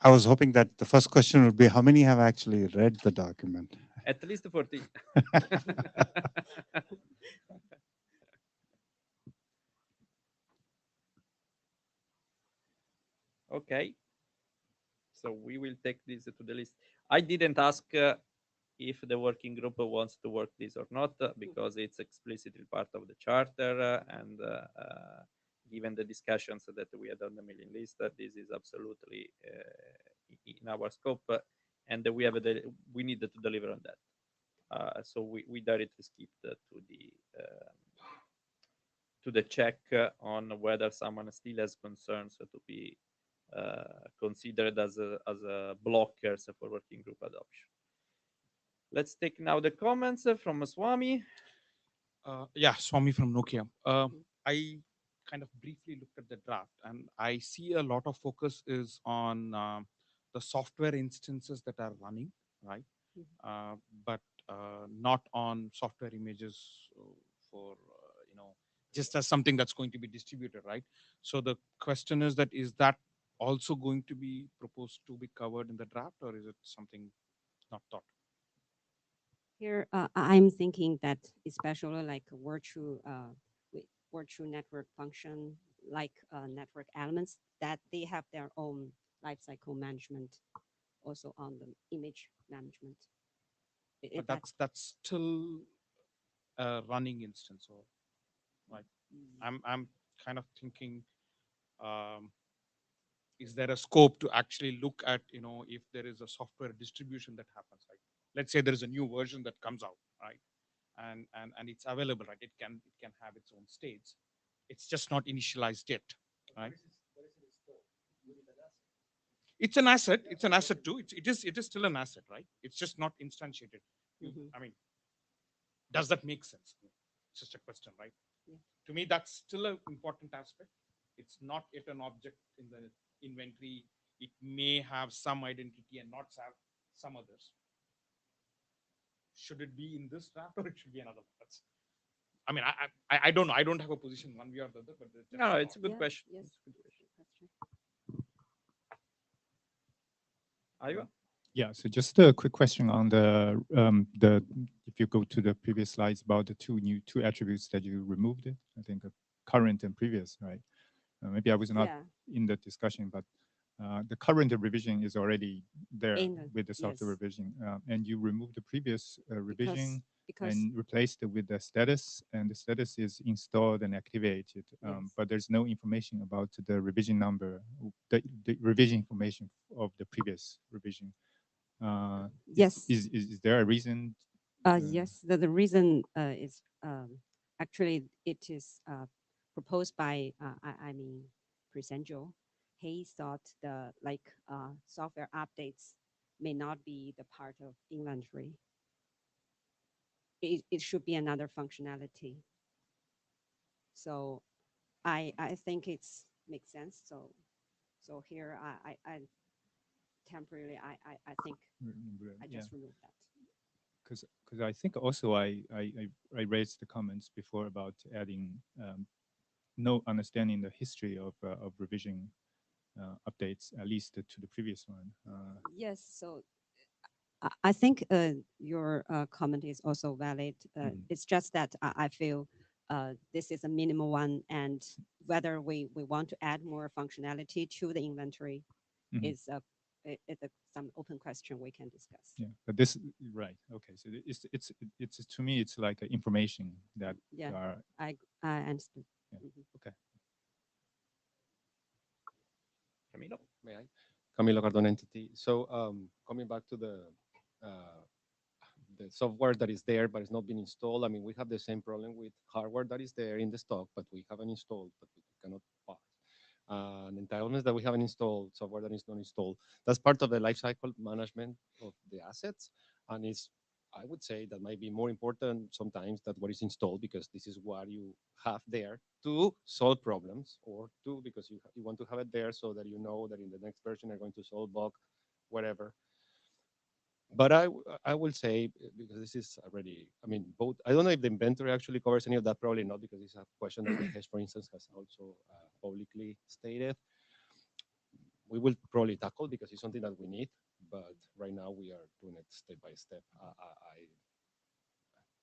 E: I was hoping that the first question would be how many have actually read the document?
A: At least 40. Okay, so we will take this to the list. I didn't ask if the working group wants to work this or not because it's explicitly part of the charter and given the discussions that we had on the mailing list, this is absolutely in our scope, and we need to deliver on that. So we directly skipped to the check on whether someone still has concerns to be considered as a blockers for working group adoption. Let's take now the comments from Swami.
K: Yeah, Swami from Nokia.
J: Mhm.
K: I kind of briefly looked at the draft, and I see a lot of focus is on the software instances that are running, right?
J: Mhm.
K: But not on software images for just as something that's going to be distributed, right? So the question is that also going to be proposed to be covered in the draft, or is it something not thought?
J: Here, I'm thinking that especially like virtual network function, like network elements, that they have their own lifecycle management, also on the image management.
K: But that's still a running instance, or right? I'm kind of thinking, um, is there a scope to actually look at, if there is a software distribution that happens, like let's say there is a new version that comes out, right? And it's available, right? It can have its own states. It's just not initialized yet, right? It's an asset. It's an asset too. It is still an asset, right? It's just not instantiated. I mean, does that make sense? It's just a question, right?
J: Yeah.
K: To me, that's still an important aspect. It's not yet an object in the inventory. It may have some identity and not have some others. Should it be in this draft or it should be another one? That's, I mean, I don't know. I don't have a position one way or the other, but there's just
A: No,
K: a
A: it's a
K: thought.
A: good
J: Yeah,
A: question.
J: yes.
A: It's a good question.
J: Question.
A: Ayuba?
L: Yeah, so just a quick question on the if you go to the previous slides about the two attributes that you removed, I think current and previous, right? Maybe I was not
J: Yeah.
L: in the discussion, but the current revision is already there with the software
J: yes.
L: revision, and you removed the previous revision
J: because
L: and replaced it with the status, and the status is installed and activated,
J: Yes.
L: but there's no information about the revision number, the revision information of the previous revision.
J: Yes.
L: Is there a reason?
J: Yes, the reason is actually it is proposed by I mean Presenjo. He thought the software updates may not be the part of inventory. It should be another functionality. So I think it's makes sense. So here I temporarily I think I just removed that.
L: Because I think also I raised the comments before about adding no understanding the history of revision updates, at least to the previous one.
J: Yes, so I think your comment is also valid. It's just that I feel this is a minimal one, and whether we want to add more functionality to the inventory is some open question we can discuss.
L: Yeah, but this right. Okay, so it's to me it's like information that
J: Yeah,
L: are
J: I understand.
L: Yeah. Okay.
A: Camilo?
D: May I? Camilo Cardone entity. So coming back to the software that is there but it's not been installed. I mean, we have the same problem with hardware that is there in the stock, but we haven't installed, but we cannot buy. And entitlements that we haven't installed, software that is not installed. That's part of the lifecycle management of the assets, and it's, I would say, that might be more important sometimes than what is installed, because this is what you have there to solve problems, or to because you want to have it there so that you know that in the next version you're going to solve bug, whatever. But I will say, because this is already, I mean, both, I don't know if the inventory actually covers any of that, probably not, because it's a question that Mahesh, for instance, has also publicly stated. We will probably tackle because it's something that we need, but right now we are doing it step by step.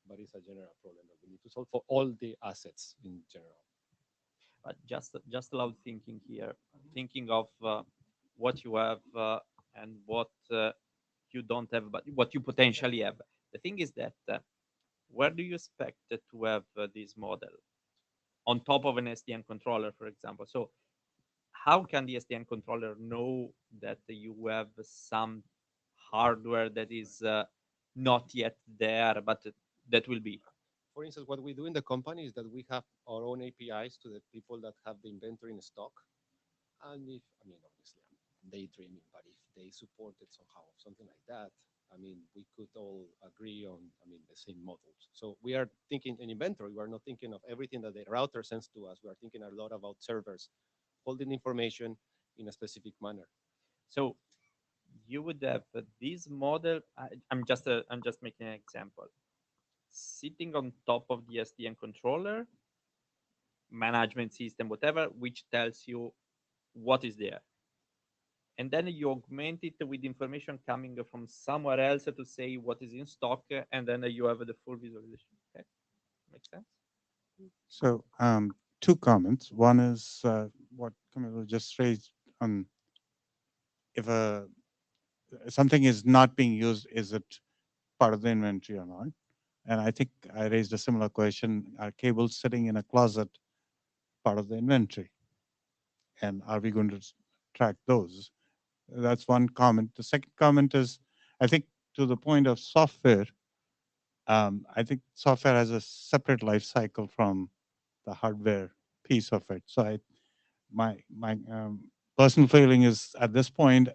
D: But it's a general problem that we need to solve for all the assets in general.
A: But just loud thinking here, thinking of what you have and what you don't have, but what you potentially have. The thing is that where do you expect to have this model on top of an SDN controller, for example? So how can the SDN controller know that you have some hardware that is not yet there, but that will be?
D: For instance, what we do in the company is that we have our own APIs to the people that have the inventory in stock. And if, I mean, obviously I'm daydreaming, but if they supported somehow something like that, I mean, we could all agree on, I mean, the same models. So we are thinking in inventory, we are not thinking of everything that the router sends to us. We are thinking a lot about servers holding information in a specific manner.
A: So you would have this model. I'm just making an example. Sitting on top of the SDN controller, management system, whatever, which tells you what is there. And then you augment it with information coming from somewhere else to say what is in stock, and then you have the full visualization. Okay, makes sense.
E: So two comments. One is what Camilo just raised on if something is not being used, is it part of the inventory or not? And I think I raised a similar question. Are cables sitting in a closet part of the inventory? And are we going to track those. That's one comment. The second comment is, I think to the point of software, I think software has a separate life cycle from the hardware piece of it. So my personal feeling is at this point,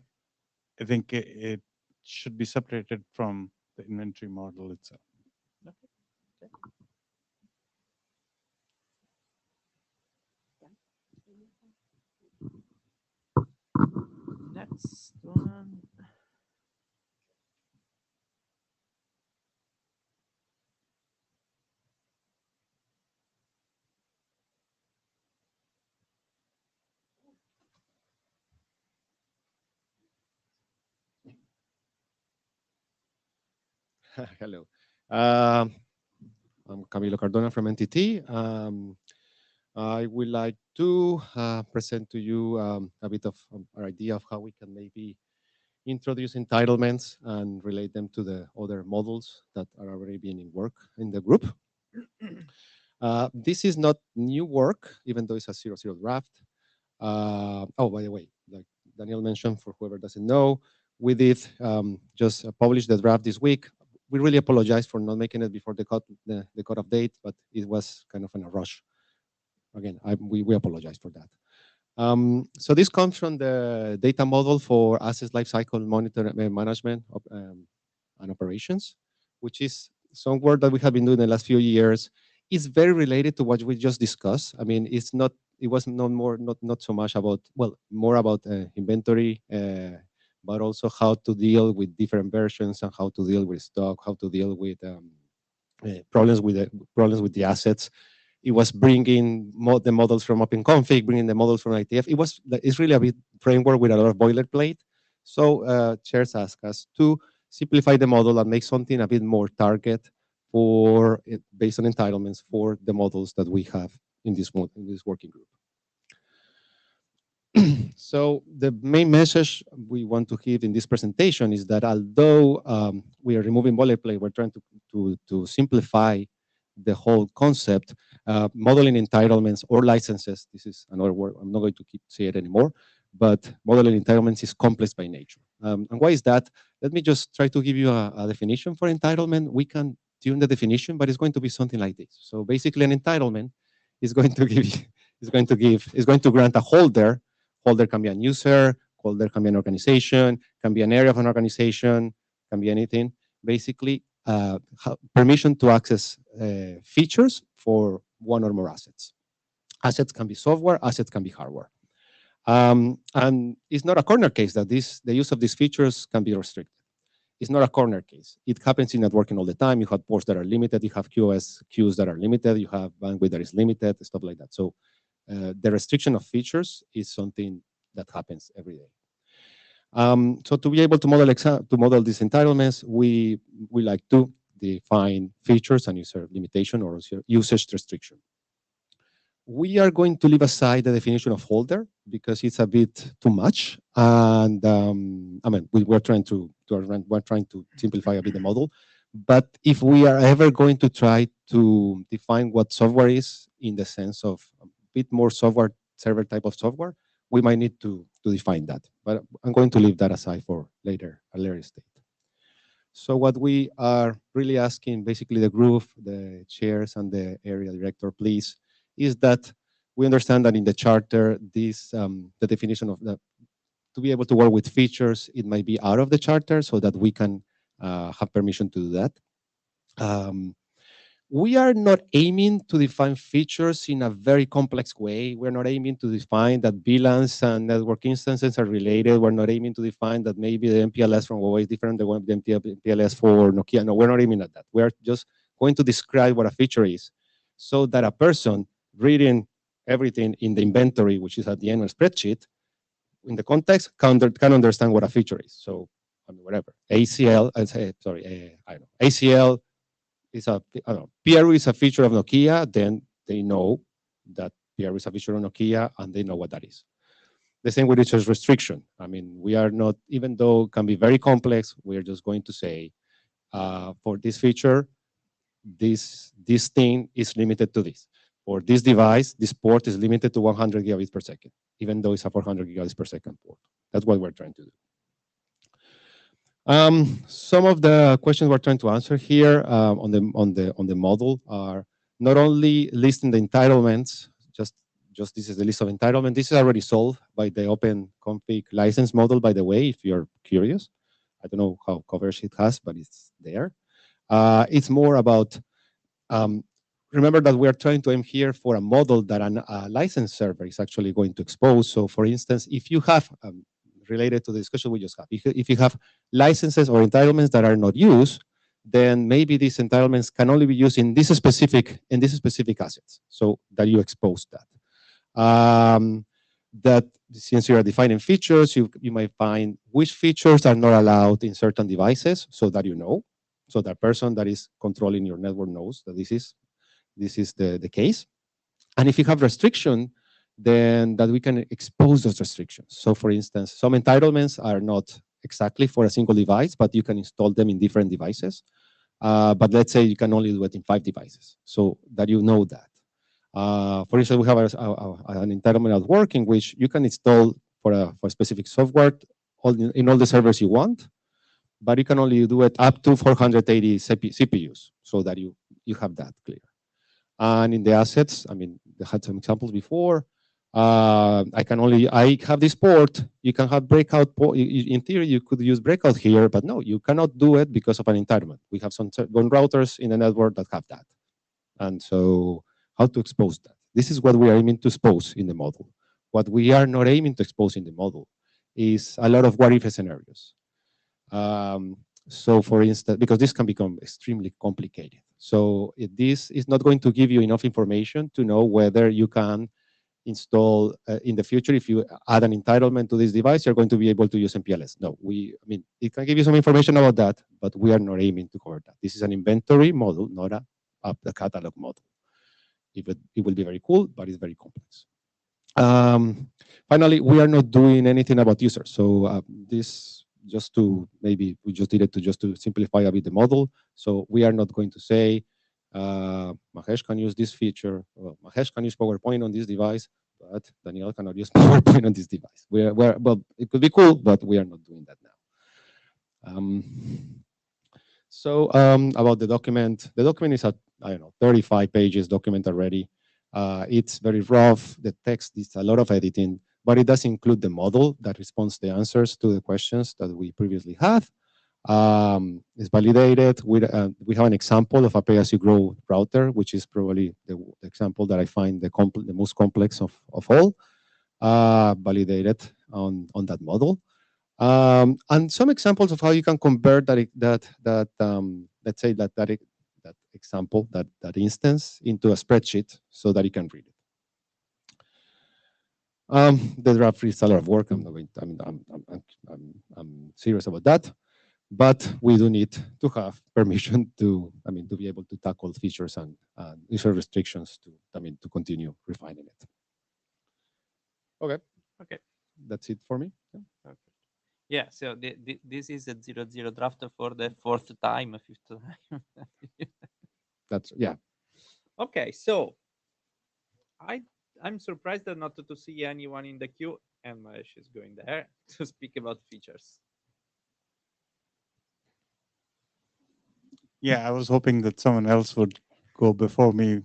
E: I think it should be separated from the inventory model itself.
A: Next one.
D: Hello. I'm Camilo Cardona from NTT. I would like to present to you a bit of our idea of how we can maybe introduce entitlements and relate them to the other models that are already being in work in the group. This is not new work, even though it's a 0.0 draft. Oh, by the way, like Daniel mentioned, for whoever doesn't know, we did just publish the draft this week. We really apologize for not making it before the cut-off date, but it was kind of in a rush. Again, we apologize for that. So this comes from the data model for assets lifecycle management and operations, which is some work that we have been doing the last few years. It's very related to what we just discussed. I mean, it's not. It was not so much about, well, more about inventory, but also how to deal with different versions and how to deal with stock, how to deal with problems with the assets. It was bringing the models from OpenConfig, bringing the models from IETF. It's really a bit framework with a lot of boilerplate. So chairs ask us to simplify the model and make something a bit more target for based on entitlements for the models that we have in this working group. So the main message we want to give in this presentation is that although we are removing boilerplate, we're trying to simplify the whole concept. Modeling entitlements or licenses, this is another word, I'm not going to say it anymore, but modeling entitlements is complex by nature. And why is that? Let me just try to give you a definition for entitlement. We can tune the definition, but it's going to be something like this. So basically an entitlement is going to grant a holder. Holder can be a user, holder can be an organization, can be an area of an organization, can be anything. Basically, permission to access features for one or more assets. Assets can be software, assets can be hardware. And it's not a corner case that the use of these features can be restricted. It's not a corner case. It happens in networking all the time. You have ports that are limited, you have queues that are limited, you have bandwidth that is limited, stuff like that. So the restriction of features is something that happens every day. So to be able to model these entitlements, we like to define features and user limitation or usage restriction. We are going to leave aside the definition of holder because it's a bit too much, and I mean we're trying to simplify a bit the model. But if we are ever going to try to define what software is in the sense of a bit more software server type of software, we might need to define that. But I'm going to leave that aside for a later state. So what we are really asking, basically the group, the chairs and the area director, please, is that we understand that in the charter, this the definition of to be able to work with features, it might be out of the charter so that we can have permission to do that. We are not aiming to define features in a very complex way. We're not aiming to define that VLANs and network instances are related. We're not aiming to define that maybe the MPLS from Huawei is different than the MPLS for Nokia. No, we're not aiming at that. We're just going to describe what a feature is so that a person reading everything in the inventory, which is at the end of a spreadsheet, in the context, can understand what a feature is. So, I mean, whatever. ACL, I don't know, ACL, is I don't know, PRU is a feature of Nokia, then they know that PRU is a feature of Nokia and they know what that is. The same with usage restriction. I mean, we are not, even though it can be very complex, we're just going to say for this feature, this thing is limited to this. for this device, this port is limited to 100 gigabits per second, even though it's a 400 gigabits per second port. That's what we're trying to do. Some of the questions we're trying to answer here on the model are not only listing the entitlements, just this is the list of entitlement. This is already solved by the open config license model, by the way, if you're curious. I don't know how coverage it has, but it's there. It's more about, remember that we are trying to aim here for a model that a license server is actually going to expose. So for instance, if you have, related to the discussion we just had, if you have licenses or entitlements that are not used, then maybe these entitlements can only be used in this specific assets, so that you expose that. That since you are defining features, you might find which features are not allowed in certain devices, so that you know, so that person that is controlling your network knows that this is the case. And if you have restriction, then that we can expose those restrictions. So for instance, some entitlements are not exactly for a single device, but you can install them in different devices. But let's say you can only do it in 5 devices, so that you know that. For instance, we have an entitlement at work in which you can install for specific software in all the servers you want, but you can only do it up to 480 CPUs, so that you have that clear. And in the assets, I mean, they had some examples before. I have this port. You can have breakout port. In theory, you could use breakout here, but no, you cannot do it because of an entitlement. We have some routers in the network that have that. And so how to expose that? This is what we are aiming to expose in the model. What we are not aiming to expose in the model is a lot of what-if scenarios. So for instance, because this can become extremely complicated. So this is not going to give you enough information to know whether you can install in the future, if you add an entitlement to this device, you're going to be able to use MPLS. No, I mean, it can give you some information about that, but we are not aiming to cover that. This is an inventory model, not a catalog model. It will be very cool, but it's very complex. Finally, we are not doing anything about users. So this, just to maybe we just did it to simplify a bit the model. So we are not going to say Mahesh can use this feature, or Mahesh can use PowerPoint on this device, but Daniel cannot use PowerPoint on this device. Well, it could be cool, but we are not doing that now. So about the document is at, I don't know, 35 pages document already. It's very rough. The text is a lot of editing, but it does include the model that responds the answers to the questions that we previously had. It's validated. We have an example of a pay-as-you-grow router, which is probably the example that I find the most complex of all, validated on that model. And some examples of how you can convert let's say that example, that instance, into a spreadsheet so that you can read it. The draft is a lot of work. I'm serious about that, but we do need to have permission to be able to tackle features and user restrictions to continue refining it. Okay. That's it for me. Yeah.
A: Perfect. Yeah, so this is a 0.0 draft for the 4th time, 5th time.
D: That's, yeah.
A: Okay, so I'm surprised not to see anyone in the queue, and she's going there to speak about features.
E: Yeah, I was hoping that someone else would go before me,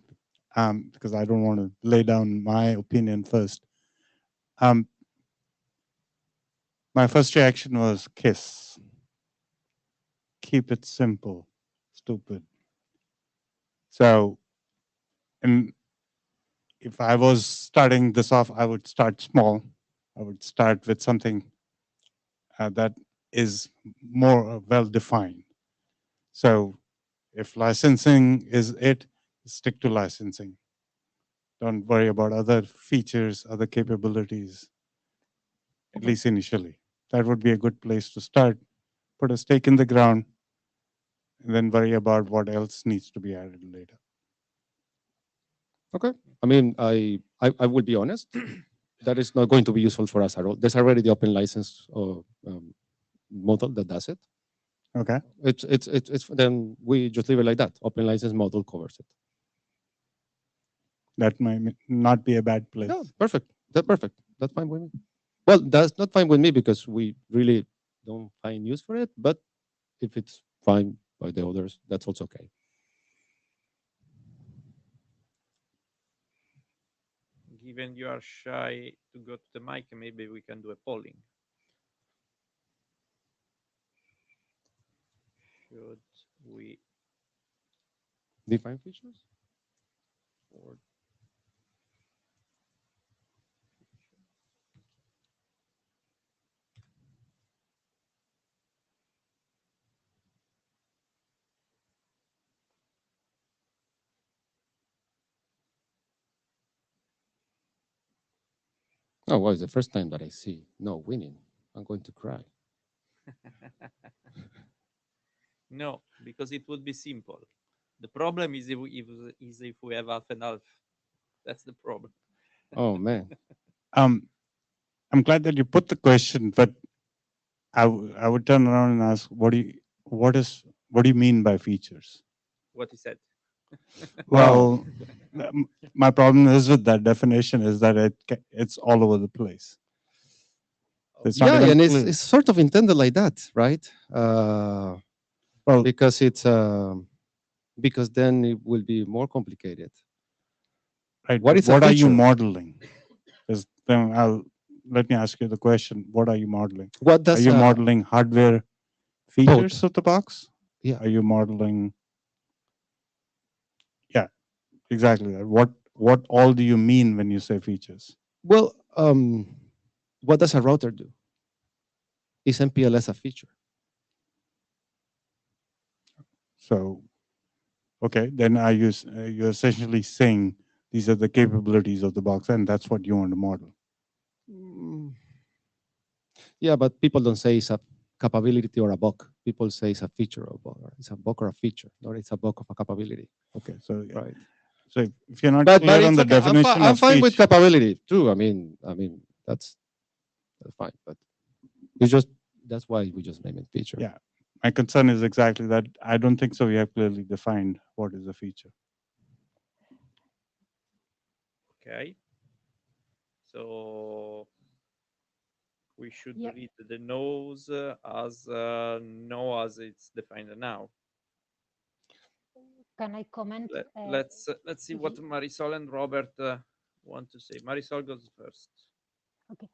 E: because I don't want to lay down my opinion first. My first reaction was KISS. Keep it simple, stupid. So, and if I was starting this off, I would start small. I would start with something that is more well-defined. So if licensing is it, stick to licensing. Don't worry about other features, other capabilities, at least initially. That would be a good place to start. Put a stake in the ground, and then worry about what else needs to be added later.
D: Okay. I mean, I will be honest. That is not going to be useful for us at all. There's already the open license model that does it.
E: Okay.
D: It's then we just leave it like that. Open license model covers it.
E: That might not be a bad place.
D: No, perfect. That's perfect. That's fine with me. Well, that's not fine with me because we really don't find use for it. But if it's fine by the others, that's also okay.
A: Given you are shy to go to the mic, maybe we can do a polling. Should we
D: Define features.
A: or
D: Oh, well, it's the first time that I see no winning. I'm going to cry.
A: no, because it would be simple. The problem is if we have half and half. That's the problem.
D: Oh man.
E: I'm glad that you put the question, but I would turn around and ask, what do you mean by features?
A: What he said.
E: Well, my problem is with that definition is that it's all over the place. It's not
D: Yeah,
E: even
D: and
E: clear.
D: it's sort of intended like that, right?
E: Well,
D: because because then it will be more complicated.
E: right,
D: What
E: but
D: is a
E: what are you
D: feature?
E: modeling? Because then let me ask you the question: what are you modeling?
D: What
E: Are
D: does
E: you modeling hardware features of the box?
D: Yeah.
E: Are you modeling? Yeah, exactly that. What all do you mean when you say features?
D: Well, what does a router do? Is MPLS a feature?
E: So, okay, then you're essentially saying these are the capabilities of the box, and that's what you want to model.
D: Yeah, but people don't say it's a capability or a bug. People say it's a feature of bug. It's a bug or a feature, or it's a bug of a capability.
E: Okay, so
D: right.
E: So if you're not
D: But
E: clear on
D: it's
E: the
D: okay.
E: definition
D: I'm
E: of
D: fine with
E: feature,
D: capability too. I mean that's fine. But it's just that's why we just name it feature.
E: yeah, my concern is exactly that. I don't think so. We have clearly defined what is a feature.
A: Okay. So we should
M: Yep.
A: read the no's as no as it's defined now.
M: Can I comment?
A: Let's see
M: if
A: what
M: you-
A: Marisol and Robert want to say. Marisol goes first.
M: Okay.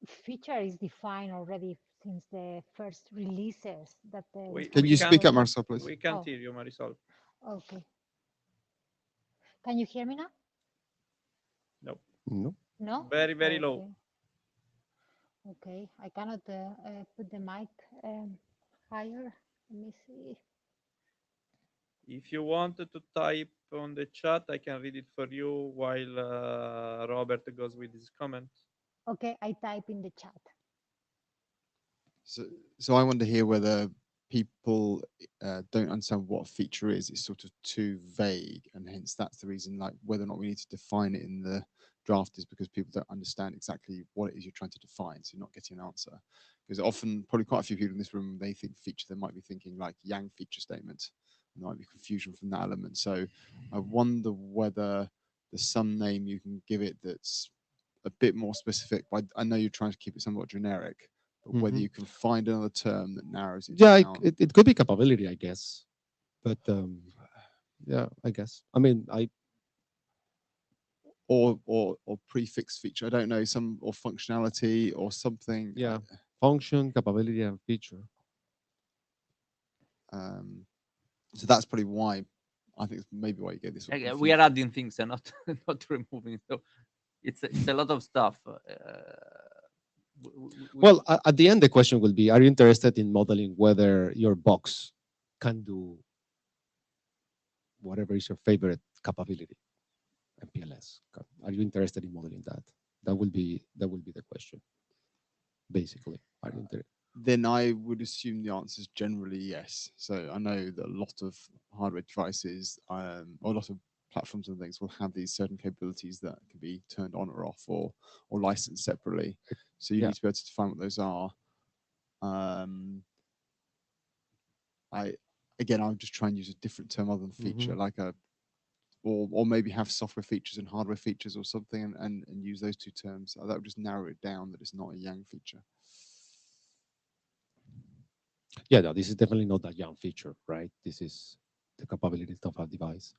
M: Feature is defined already since the first releases that the
I: Can you speak up,
M: project-
I: Marcel, please?
A: We can't
M: Oh.
A: hear you, Marisol.
M: Okay. Can you hear me now?
A: No.
D: No.
M: No?
A: Very, very low.
M: Okay. Okay, I cannot put the mic higher. Let me see.
A: If you wanted to type on the chat, I can read it for you while Robert goes with his comment.
M: Okay, I type in the chat.
I: So I wonder here whether people don't understand what a feature is. It's sort of too vague, and hence that's the reason, like whether or not we need to define it in the draft is because people don't understand exactly what it is you're trying to define, so you're not getting an answer. Because often, probably quite a few people in this room, they think feature, they might be thinking like Yang feature statement. There might be confusion from that element. So I wonder whether there's some name you can give it that's a bit more specific. But I know you're trying to keep it somewhat generic. But whether
D: Mhm.
I: you can find another term that narrows it
D: Yeah,
I: down.
D: it could be capability, I guess. But yeah, I guess. I mean,
I: or prefix feature. I don't know, some or functionality or something.
D: Yeah, function, capability, and feature.
I: So that's probably why I think it's maybe why you get this.
A: We are adding things and not not removing. So it's a lot of stuff.
D: Well, at the end, the question will be: are you interested in modeling whether your box can do whatever is your favorite capability, MPLS? Are you interested in modeling that? That will be the question. Basically, are you interested?
I: Then I would assume the answer is generally yes. So I know that a lot of hardware devices, or a lot of platforms and things will have these certain capabilities that can be turned on or off or licensed separately. So you
D: Yeah.
I: need to be able to define what those are. I'm just trying to use a different term other than feature, like a or maybe have software features and hardware features or something, and use those two terms. That would just narrow it down that it's not a Yang feature.
D: Yeah, no, this is definitely not a Yang feature, right? This is the capabilities of a device.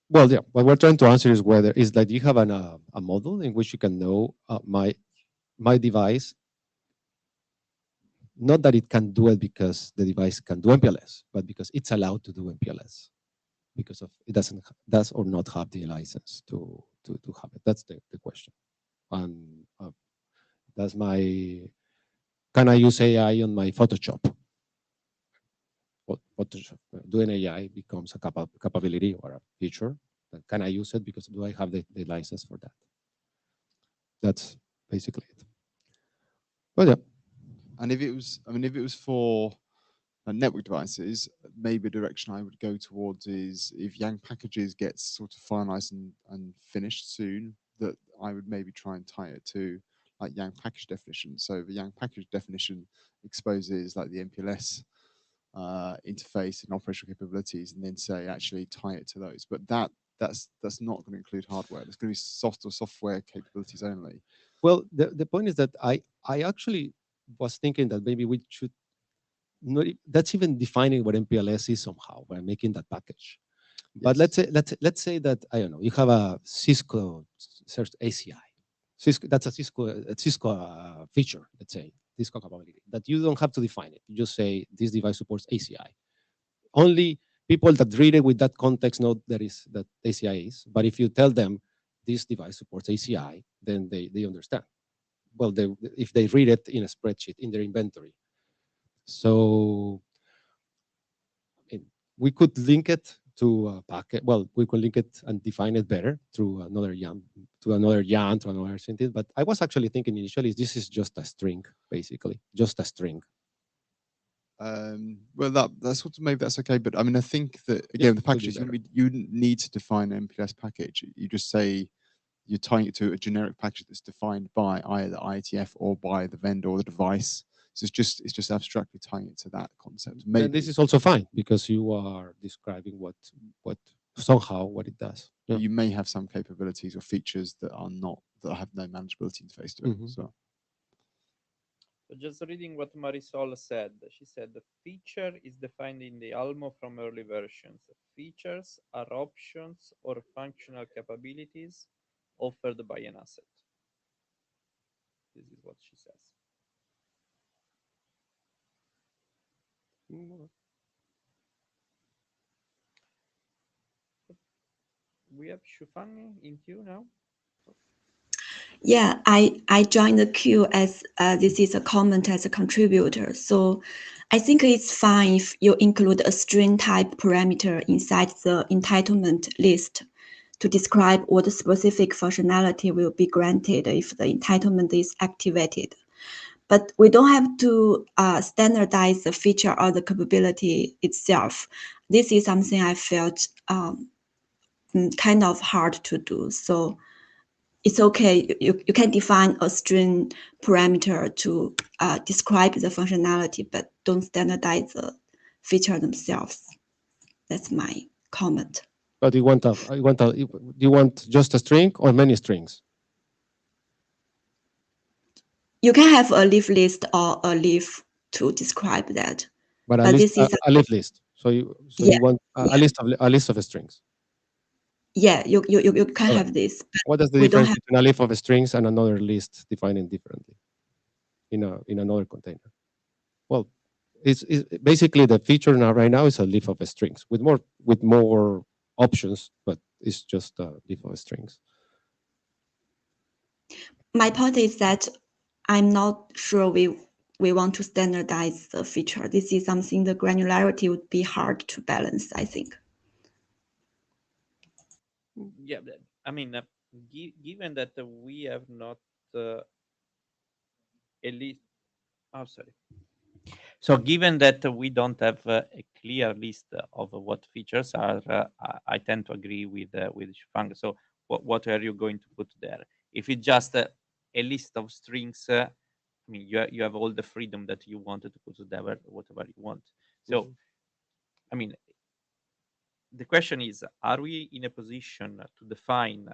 D: Well, yeah, what we're trying to answer is whether is that you have a model in which you can know my device, not that it can do it because the device can do MPLS, but because it's allowed to do MPLS because of it does or not have the license to have it. That's the question. And that's my, can I use AI on my Photoshop? Photoshop, doing AI becomes a capability or a feature. Can I use it because do I have the license for that? That's basically it. But yeah.
I: And if it was, I mean, if it was for network devices, maybe a direction I would go towards is if Yang packages gets sort of finalized and finished soon, that I would maybe try and tie it to like Yang package definition. So the Yang package definition exposes like the MPLS interface and operational capabilities, and then say actually tie it to those. But that's not going to include hardware. It's going to be software capabilities only.
D: Well, the point is that I actually was thinking that maybe we should not, that's even defining what MPLS is somehow by making that package. But let's say that I don't know, you have a Cisco search ACI. Cisco, that's a Cisco feature, let's say, Cisco capability that you don't have to define it. You just say this device supports ACI. Only people that read it with that context know that ACI is. But if you tell them this device supports ACI, then they understand. Well, if they read it in a spreadsheet in their inventory. So we could link it to a packet. Well, we could link it and define it better through another YAM, to another sentence. But I was actually thinking initially, this is just a string, basically, just a string.
I: Well, that's what maybe that's okay. But I mean, I think that again, the packages you wouldn't need to define an MPLS package. You just say you're tying it to a generic package that's defined by either IETF or by the vendor or the device. So it's just abstractly tying it to that concept.
D: Maybe and this is also fine because you are describing what somehow what it does.
I: Yeah. You may have some capabilities or features that have no manageability interface to it. So
A: just reading what Marisol said, she said the feature is defined in the ALMO from early versions. Features are options or functional capabilities offered by an asset. This is what she says. We have Shufang in queue now.
C: Yeah, I joined the queue as this is a comment as a contributor. So I think it's fine if you include a string type parameter inside the entitlement list to describe what specific functionality will be granted if the entitlement is activated. But we don't have to standardize the feature or the capability itself. This is something I felt kind of hard to do. So it's okay. You can define a string parameter to describe the functionality, but don't standardize the feature themselves. That's my comment.
D: But you want just a string or many strings?
C: You can have a leaf list or a leaf to describe that.
D: But this is a leaf list. So you want a list of strings.
C: Yeah, you can have this.
D: What is the difference between a leaf of strings and another list defining differently in another container? Well, it's basically the feature now right now is a leaf of strings with more options, but it's just a leaf of strings.
C: My point is that I'm not sure we want to standardize the feature. This is something the granularity would be hard to balance, I think.
A: Yeah, I mean, given that we have not at least, sorry. So given that we don't have a clear list of what features are, I tend to agree with Shufang. So what are you going to put there? If it's just a list of strings, I mean, you have all the freedom that you wanted to put there, whatever you want. So, I mean, the question is, are we in a position to define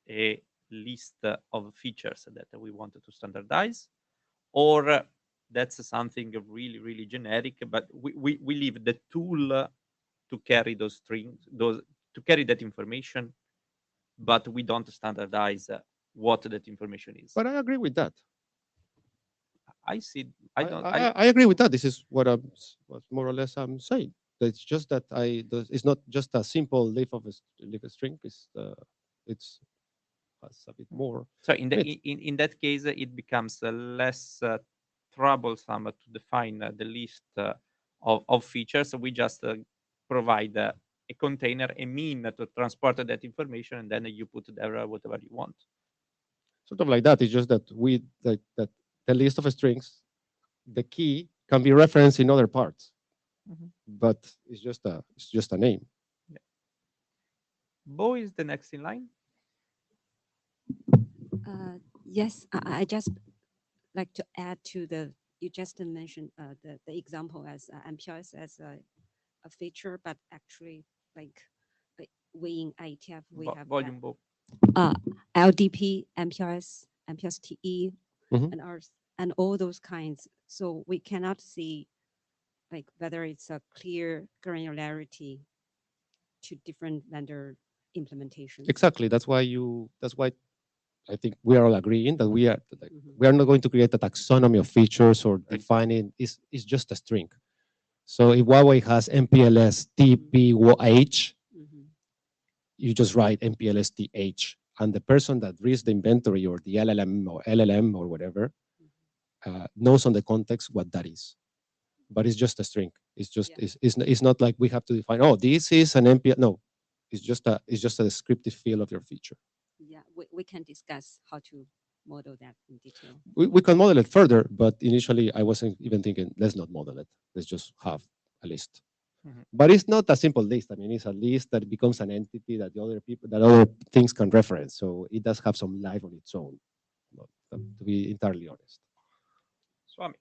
A: a list of features that we wanted to standardize, or that's something really, really generic, but we leave the tool to carry those strings, to carry that information, but we don't standardize what that information is.
D: But I agree with that.
A: I see.
D: I agree with that. This is what what more or less I'm saying. It's just that it's not just a simple leaf of a string. It's has a bit more.
A: So in that case, it becomes less troublesome to define the list of features. We just provide a container, a mean to transport that information, and then you put there whatever you want.
D: Sort of like that. It's just that that the list of strings, the key can be referenced in other parts, but it's just a name.
A: Yeah. Bo is the next in line.
J: Yes, I just like to add to you just mentioned the example as MPLS as a feature, but actually like we in IETF we have
A: volume Bo.
J: LDP, MPLS, MPLS TE,
D: Mhm.
J: and ours, and all those kinds. So we cannot see like whether it's a clear granularity to different vendor implementations.
D: Exactly. That's why I think we are all agreeing that we are not going to create a taxonomy of features or defining. It's just a string. So if Huawei has MPLS TPH, you just write MPLS TH, and the person that reads the inventory or the LLM or whatever knows on the context what that is. But it's just a string. It's just it's not like we have to define. Oh, this is an MPLS. No, it's just a descriptive field of your feature.
J: Yeah, we can discuss how to model that in detail.
D: We can model it further, but initially I wasn't even thinking, let's not model it. Let's just have a list. But it's not a simple list. I mean, it's a list that becomes an entity that other things can reference. So it does have some life on its own, to be entirely honest.
A: Swami.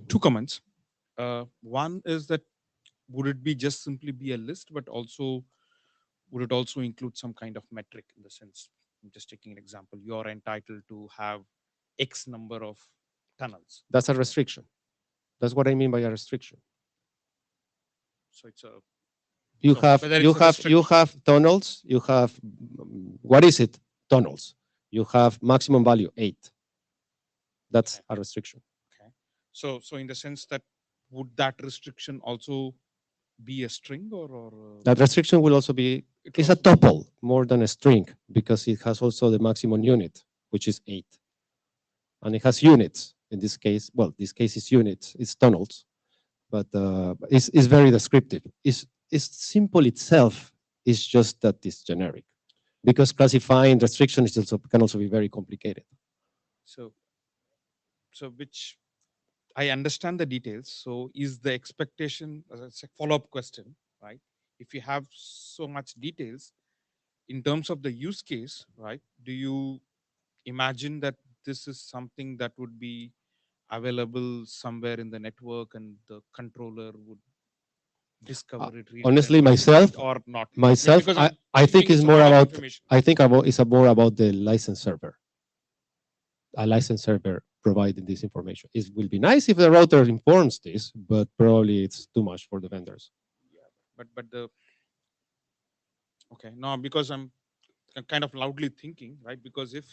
K: Two comments. One is that would it be just simply be a list, but also would it also include some kind of metric in the sense, I'm just taking an example, you're entitled to have X number of tunnels.
D: That's a restriction. That's what I mean by a restriction.
K: So it's a
D: you
K: so
D: have
K: whether
D: you
K: it's a
D: have you
K: restriction-
D: have tunnels. You have what is it? Tunnels. You have maximum value 8. That's a restriction.
K: Okay. So in the sense that would that restriction also be a string or
D: That restriction will also be it's a tuple more than a string because it has also the maximum unit, which is 8. And it has units. In this case, well, this case is units, it's tunnels, but it's very descriptive. It's simple itself. It's just that it's generic, because classifying restrictions can also be very complicated.
K: so which I understand the details. So is the expectation, as a follow-up question, right? If you have so much details in terms of the use case, right? Do you imagine that this is something that would be available somewhere in the network and the controller would discover it, read it,
D: Honestly,
K: and modify
D: myself,
K: it or not?
D: myself,
K: Because
D: I think it's
K: a
D: more
K: lot of
D: about.
K: information.
D: I think it's more about the license server. A license server providing this information. It will be nice if the router informs this, but probably it's too much for the vendors.
K: But the okay, no, because I'm kind of loudly thinking, right? Because if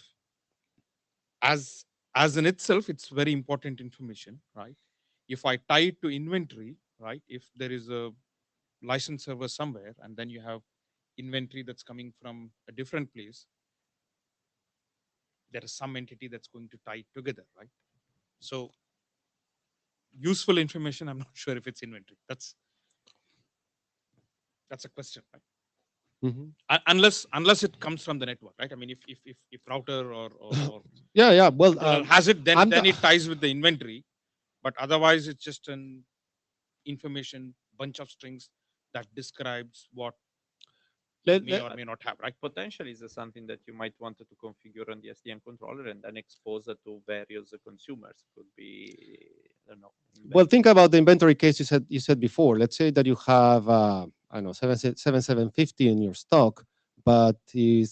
K: as in itself, it's very important information, right? If I tie it to inventory, right? If there is a license server somewhere and then you have inventory that's coming from a different place, there is some entity that's going to tie it together, right? So useful information, I'm not sure if it's inventory. That's a question, right? Unless it comes from the network, right? I mean, if router or
D: yeah, well,
K: has it, then it ties with the inventory, but otherwise it's just an information bunch of strings that describes what may or may not have, right?
A: Potentially is something that you might want to configure on the SDN controller and then expose it to various consumers. Could be don't know.
D: Well, think about the inventory case you said before. Let's say that you have I don't know 7750 in your stock, but it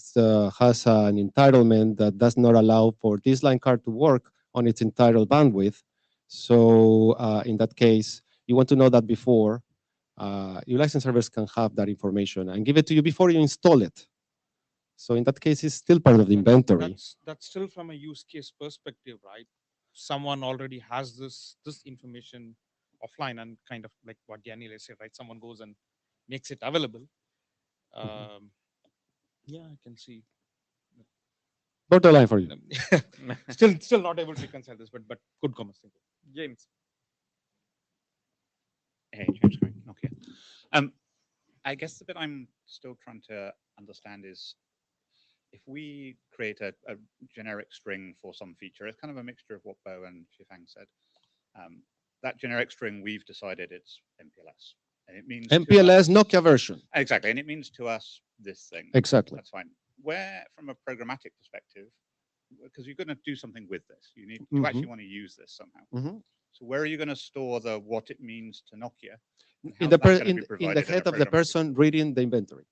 D: has an entitlement that does not allow for this line card to work on its entitled bandwidth. So in that case, you want to know that before. Your license servers can have that information and give it to you before you install it. So in that case, it's still part of the inventory.
K: That's still from a use case perspective, right? Someone already has this information offline, and kind of like what Daniel said, right? Someone goes and makes it available. Yeah, I can see.
D: Borderline for you.
K: Still not able to reconcile this, but good comments.
A: James.
N: Hey, James. Okay. I guess the bit I'm still trying to understand is if we create a generic string for some feature, it's kind of a mixture of what Bo and Shifang said. That generic string, we've decided it's MPLS. And it means
D: MPLS Nokia version.
N: Exactly. And it means to us this thing.
D: Exactly.
N: That's fine. Where, from a programmatic perspective, because you're going to do something with this, you need
D: Mhm.
N: to actually want to use this somehow.
D: Mhm.
N: So where are you going to store the what it means to Nokia? and
D: In
N: how's
D: the,
N: that gonna be
D: in the
N: provided in a
D: head of the
N: programmatic
D: person reading the inventory.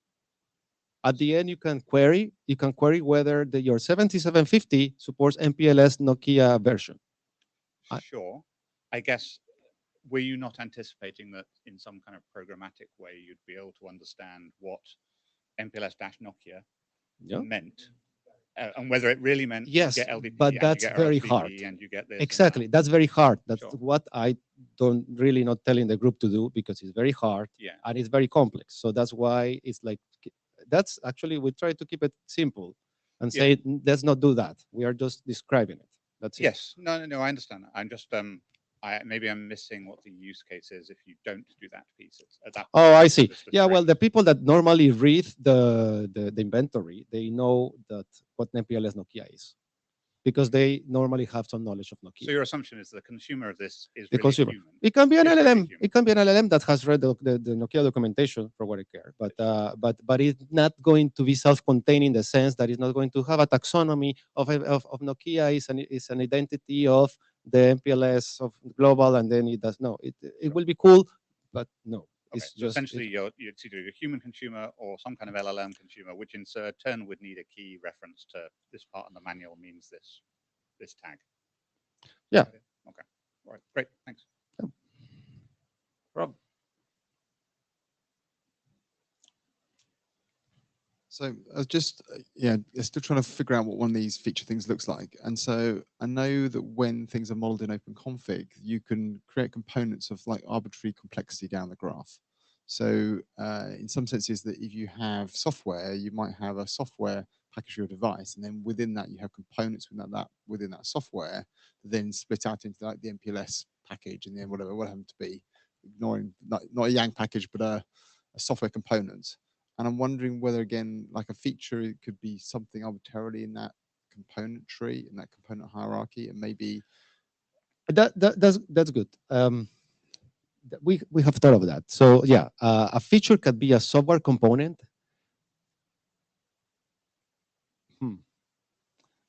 D: At the end, you can query whether your 7750 supports MPLS Nokia version.
N: Sure. I guess, were you not anticipating that in some kind of programmatic way, you'd be able to understand what MPLS-Nokia
D: Yeah.
N: meant? And whether it really meant
D: Yes,
N: you get LDP
D: but
N: and
D: that's
N: you get
D: very
N: RSVP
D: hard.
N: and you get this.
D: Exactly, that's very hard. That's
N: Sure.
D: what I don't really not telling the group to do because it's very hard
N: Yeah.
D: and it's very complex. So that's why it's like that's actually we try to keep it simple and
N: Yeah.
D: say let's not do that. We are just describing it. That's it.
N: Yes. No, I understand that. I'm just maybe I'm missing what the use case is if you don't do that piece. At that
D: Oh, I
N: point,
D: see.
N: just the
D: Yeah, well,
N: string.
D: the people that normally read the inventory, they know that what MPLS Nokia is because they normally have some knowledge of Nokia.
N: So your assumption is the consumer of this is
D: The
N: really
D: consumer.
N: human.
D: It can be an
N: It's really
D: LLM.
N: human.
D: It can be an LLM that has read the Nokia documentation for what I care. But it's not going to be self-contained in the sense that it's not going to have a taxonomy of Nokia is an identity of the MPLS of global, and then it does no. It will be cool, but no.
N: Okay,
D: It's
N: so
D: just
N: essentially you're either a human consumer or some kind of LLM consumer, which in turn would need a key reference to this part of the manual means this tag.
D: Yeah.
N: Okay. All right. Great. Thanks.
A: Rob.
I: So I was just, still trying to figure out what one of these feature things looks like. And so I know that when things are modeled in OpenConfig, you can create components of like arbitrary complexity down the graph. So in some senses that if you have software, you might have a software package for your device, and then within that you have components within that software, then split out into like the MPLS package and then whatever to be, ignoring not a Yang package, but a software component. And I'm wondering whether, again, like a feature, it could be something arbitrarily in that component tree, in that component hierarchy, and maybe
D: that's good. We have thought of that. So yeah, a feature could be a software component.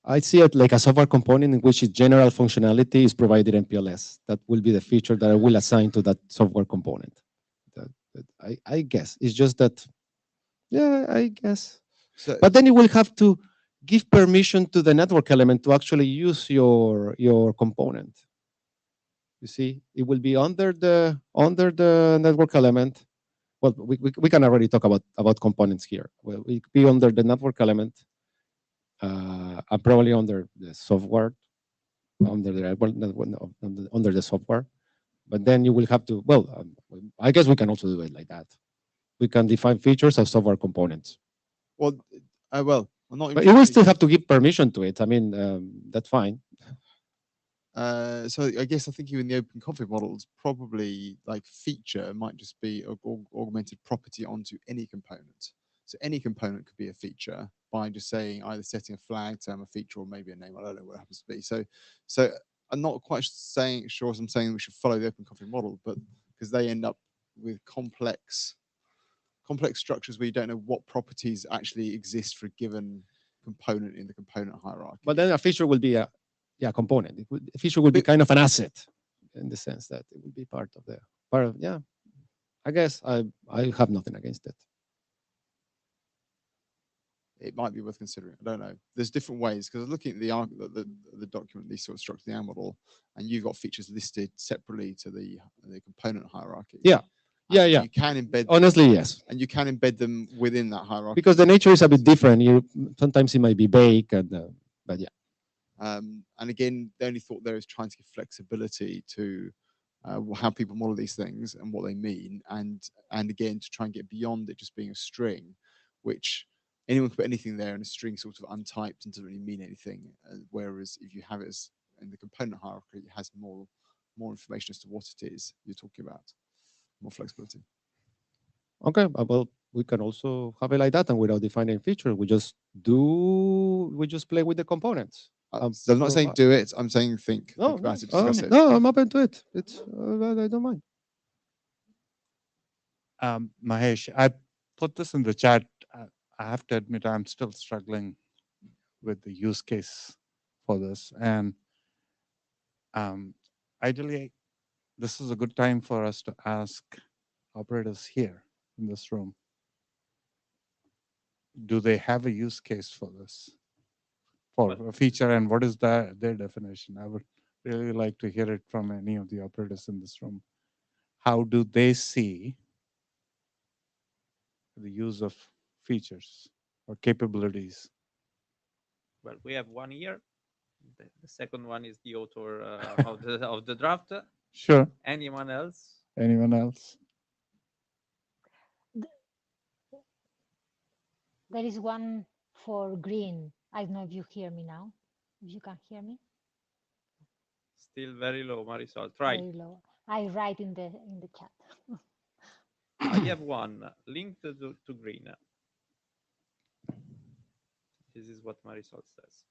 D: I see it like a software component in which its general functionality is provided MPLS. That will be the feature that I will assign to that software component. I guess it's just that. Yeah, I guess.
I: So,
D: but then you will have to give permission to the network element to actually use your component. You see, it will be under the network element. Well, we can already talk about components here. Well, it could be under the network element, and probably under the software, under the software. But then you will have to. Well, I guess we can also do it like that. We can define features as software components.
I: Well, I'm not.
D: But you will still have to give permission to it. I mean, that's fine.
I: So I guess I think in the OpenConfig models, probably like feature might just be augmented property onto any component. So any component could be a feature by just saying either setting a flag term, a feature, or maybe a name. I don't know what it happens to be. So I'm not quite sure as I'm saying we should follow the OpenConfig model, but because they end up with complex structures where you don't know what properties actually exist for a given component in the component hierarchy.
D: But then a feature will be a component. A feature will be kind of an asset. in the sense that it will be part of the part of, yeah. I guess I have nothing against it.
I: It might be worth considering. I don't know. There's different ways because looking at the document, these sort of structure the AMP model, and you've got features listed separately to the component hierarchy.
D: Yeah, yeah,
I: And
D: yeah.
I: You can embed.
D: Honestly, yes.
I: And you can embed them within that hierarchy
D: Because the nature is a bit different. You sometimes it might be vague, and but yeah.
I: And again, the only thought there is trying to give flexibility to how people model these things and what they mean, and again to try and get beyond it just being a string, which anyone can put anything there, and a string sort of untyped and doesn't really mean anything. Whereas if you have it as in the component hierarchy, it has more information as to what it is you're talking about, more flexibility.
D: Okay, well, we can also have it like that, and without defining features, we just play with the components.
I: I'm not saying do it. I'm saying think about it, discuss it.
D: No, I'm open to it. It's I don't mind.
E: Mahesh, I put this in the chat. I have to admit, I'm still struggling with the use case for this. And ideally, this is a good time for us to ask operators here in this room, do they have a use case for this, for a feature, and what is their definition? I would really like to hear it from any of the operators in this room. How do they see the use of features or capabilities?
A: Well, we have 1 year. The second one is the author of the draft.
E: Sure.
A: Anyone else?
E: Anyone else?
M: There is one for green. I don't know if you hear me now. If you can hear me.
A: Still very low, Marisol. Try.
M: Very low. I write in the chat.
A: I have one linked to green. This is what Marisol says.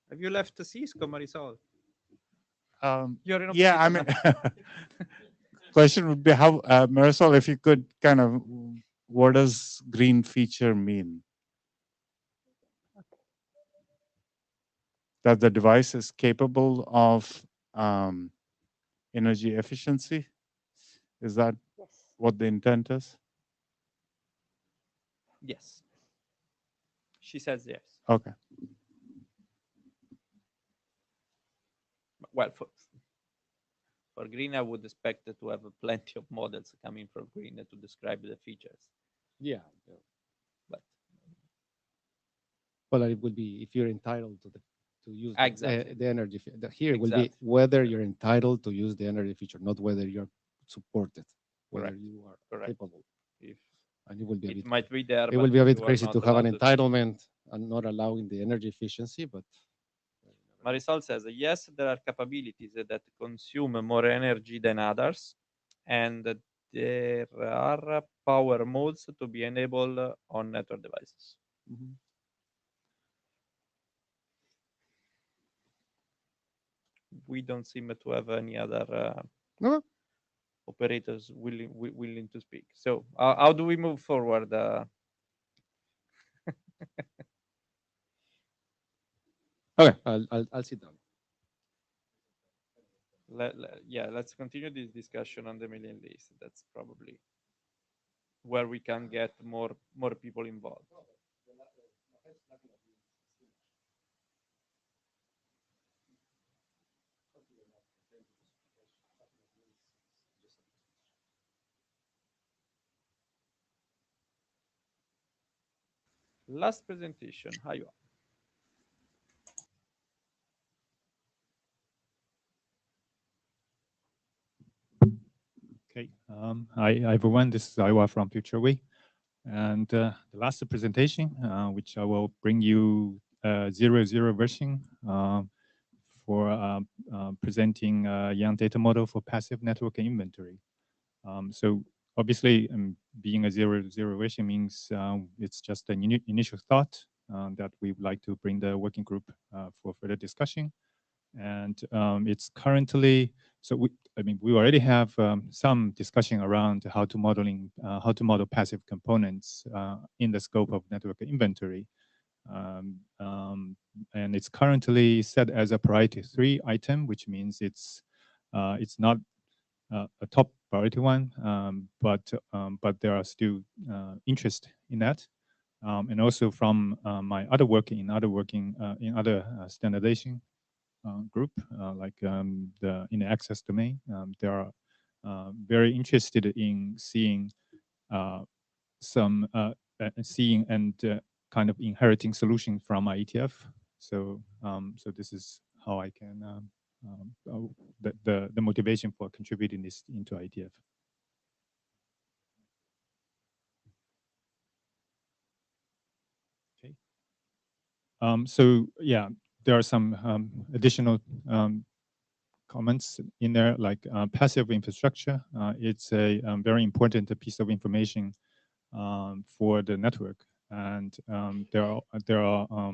A: Have you left Cisco, Marisol? You're in
E: Yeah, I mean, question would be how, Marisol, if you could kind of, what does green feature mean? That the device is capable of energy efficiency? Is that what the intent is?
A: Yes. She says yes.
E: Okay.
A: Well, for green, I would expect to have plenty of models coming from green to describe the features.
D: Yeah.
A: But
D: well, it would be if you're entitled to use
A: exactly
D: the energy. Here will be whether you're entitled to use the energy feature, not whether you're supported, whether
A: Correct.
D: you are
A: Correct.
D: capable.
A: If
D: and it will be a bit,
A: might be there.
D: It will be a bit crazy to have an entitlement and not allowing the energy efficiency, but.
A: Marisol says, yes, there are capabilities that consume more energy than others, and there are power modes to be enabled on network devices.
D: Mm-hmm.
A: We don't seem to have any other operators willing to speak. So how do we move forward?
D: Okay, I'll sit down.
A: Yeah, let's continue this discussion on the mailing list. That's probably where we can get more people involved. Last presentation. How you are?
L: Okay. Hi everyone. This is Aiwa from FutureWay, and the last presentation, which I will bring you 0.0 version for presenting Yang data model for passive network inventory. So obviously, being a 0.0 version means it's just an initial thought that we would like to bring the working group for further discussion. And it's currently, so we already have some discussion around how to model passive components in the scope of network inventory. and it's currently set as a priority 3 item, which means it's not a top priority one, but there are still interest in that. And also from my other work in other standardization group, like in the access domain, they are very interested in seeing seeing and kind of inheriting solution from IETF. So so this is how I can the motivation for contributing this into IETF. Okay. So yeah, there are some additional comments in there, like passive infrastructure. It's a very important piece of information for the network, and there are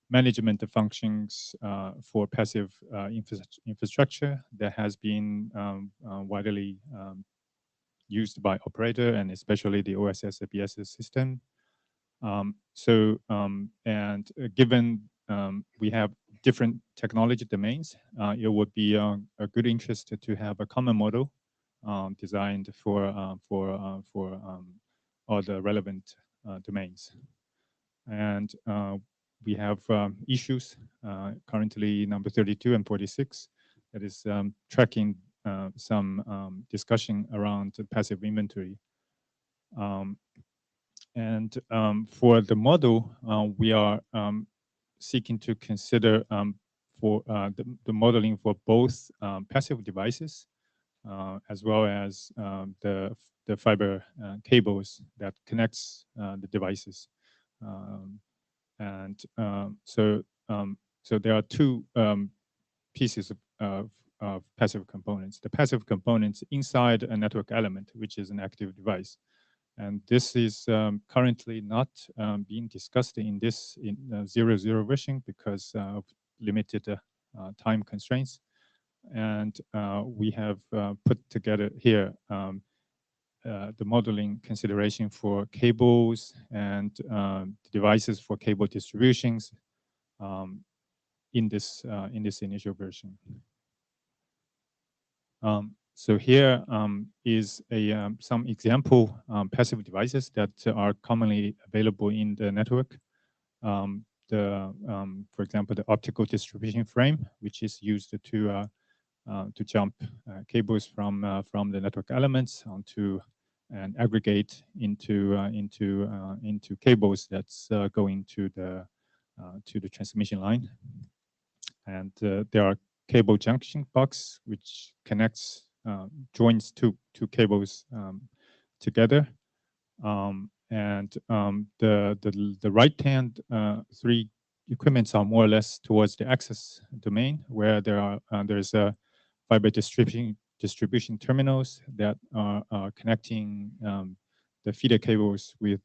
L: management functions for passive infrastructure that has been widely used by operator, and especially the OSS ABS system. Given we have different technology domains, it would be a good interest to have a common model designed for all the relevant domains. And we have issues currently number 32 and 46 that is tracking some discussion around passive inventory. For the model, we are seeking to consider for the modeling for both passive devices as well as the fiber cables that connects the devices. So there are two pieces of passive components. The passive components inside a network element, which is an active device. And this is currently not being discussed in this 0.0 version because of limited time constraints. And we have put together here the modeling consideration for cables and devices for cable distributions in this initial version. So here is some example passive devices that are commonly available in the network. For example, the optical distribution frame, which is used to jump cables from the network elements onto and aggregate into cables that's going to the transmission line. And there are cable junction box, which connects joins two cables together. The right hand three equipments are more or less towards the access domain, where there's a fiber distribution terminals that are connecting the feeder cables with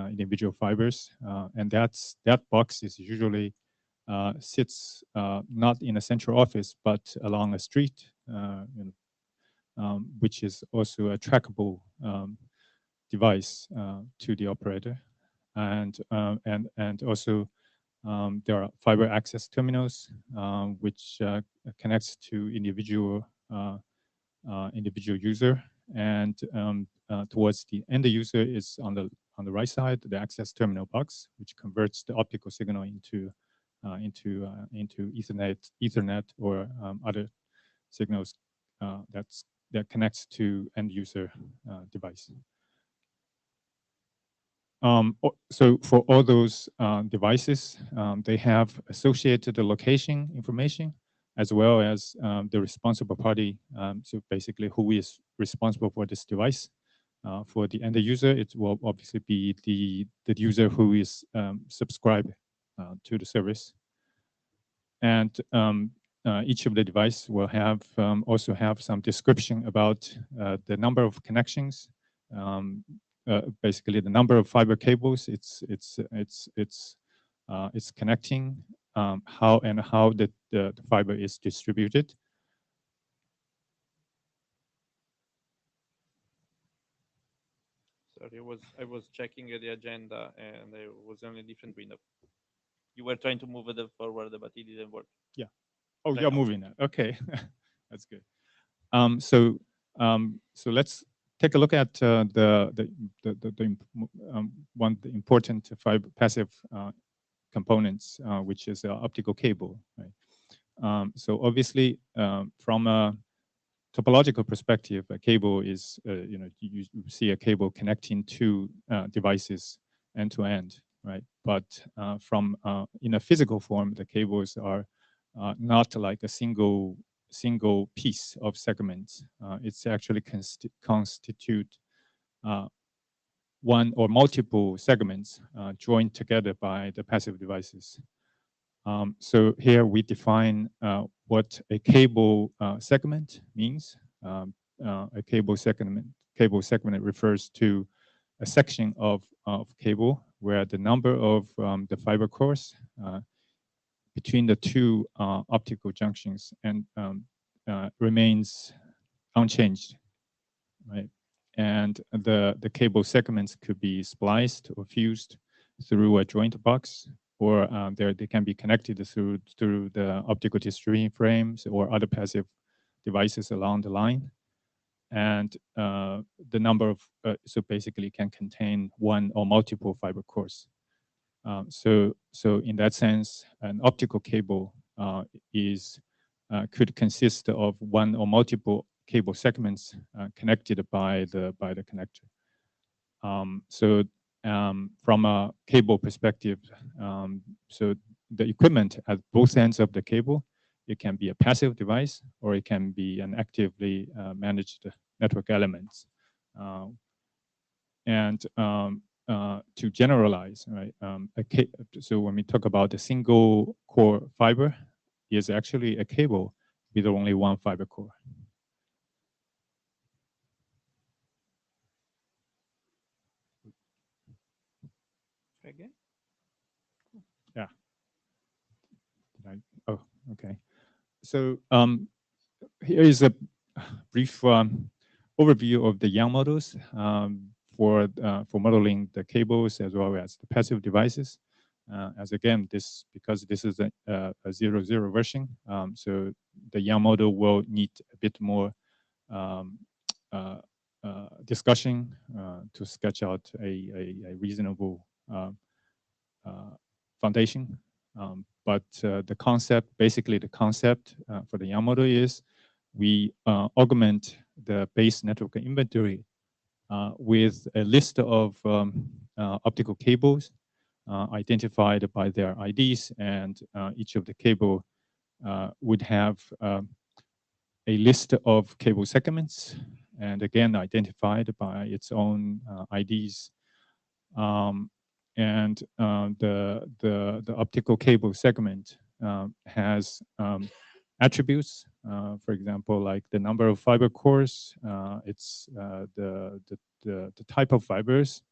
L: individual fibers, and that box is usually sits not in a central office but along a street, which is also a trackable device to the operator, and also there are fiber access terminals which connects to individual user, and towards the end user is on the right side the access terminal box, which converts the optical signal into Ethernet or other signals that connects to end user device. So for all those devices, they have associated location information as well as the responsible party. So basically, who is responsible for this device? For the end user, it will obviously be the user who is subscribed to the service. And each of the device will have also have some description about the number of connections. Basically, the number of fiber cables it's connecting, how the fiber is distributed.
A: Sorry, I was checking the agenda and there was only a different window. You were trying to move it forward, but it didn't work.
L: Yeah. Oh,
A: Right
L: you're
A: now.
L: moving it. Okay, that's good. So let's take a look at one of the important fiber passive components, which is optical cable. Right? So obviously, from a topological perspective, a cable is you see a cable connecting two devices end to end, right? But from in a physical form, the cables are not like a single piece of segments. It's actually constitute one or multiple segments joined together by the passive devices. So here we define what a cable segment means. A cable segment refers to a section of cable where the number of the fiber cores between the two optical junctions and remains unchanged, right? And the cable segments could be spliced or fused through a joint box, or they can be connected through the optical distribution frames or other passive devices along the line. And the number of so basically can contain one or multiple fiber cores. So in that sense, an optical cable is could consist of one or multiple cable segments connected by the connector. From a cable perspective, so the equipment at both ends of the cable, it can be a passive device or it can be an actively managed network element. To generalize, right? So when we talk about a single core fiber, is actually a cable with only one fiber core.
A: Again?
L: Yeah. Oh, okay. So here is a brief overview of the Young models for modeling the cables as well as the passive devices. As again, because this is a 0.0 version, so the Young model will need a bit more discussion to sketch out a reasonable foundation. But the concept, basically the concept for the Young model is we augment the base network inventory with a list of optical cables identified by their IDs, and each of the cable would have a list of cable segments, and again identified by its own IDs. And the optical cable segment has attributes, for example, like the number of fiber cores, it's the type of fibers,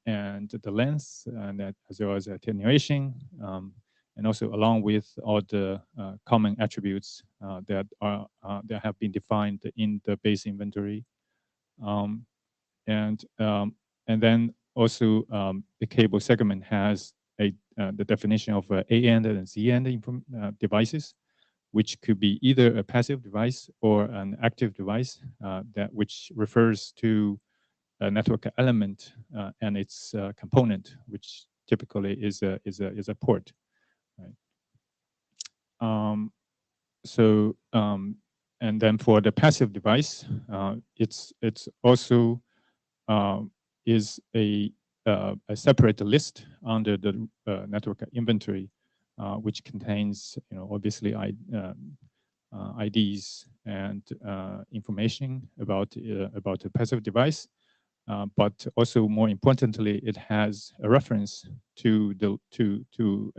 L: and the length, and that as well as attenuation, and also along with all the common attributes that have been defined in the base inventory, and then also the cable segment has the definition of A-end and Z-end devices, which could be either a passive device or an active device that which refers to a network element and its component, which typically is a port. Right? And then for the passive device, it's also is a separate list under the network inventory, which contains, obviously IDs and information about the passive device, but also more importantly, it has a reference to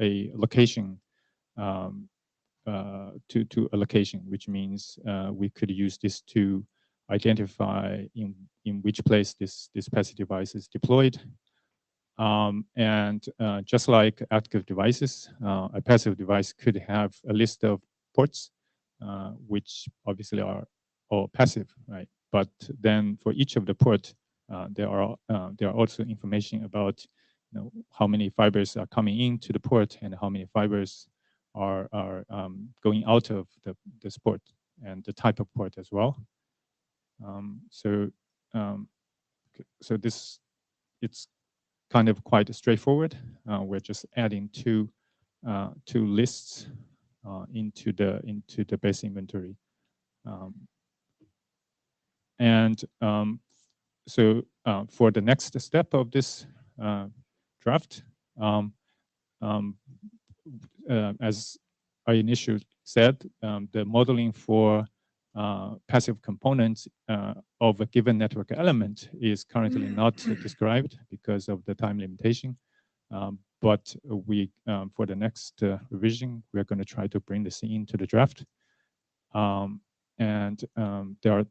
L: a location. To a location, which means we could use this to identify in which place this passive device is deployed. And just like active devices, a passive device could have a list of ports, which obviously are all passive, right? But then for each of the port, there are also information about how many fibers are coming into the port and how many fibers are going out of this port, and the type of port as well. So this, it's kind of quite straightforward. We're just adding two lists into the base inventory, and so for the next step of this draft, as I initially said, the modeling for passive components of a given network element is currently not described because of the time limitation. But we, for the next revision, we're going to try to bring this into the draft. And there are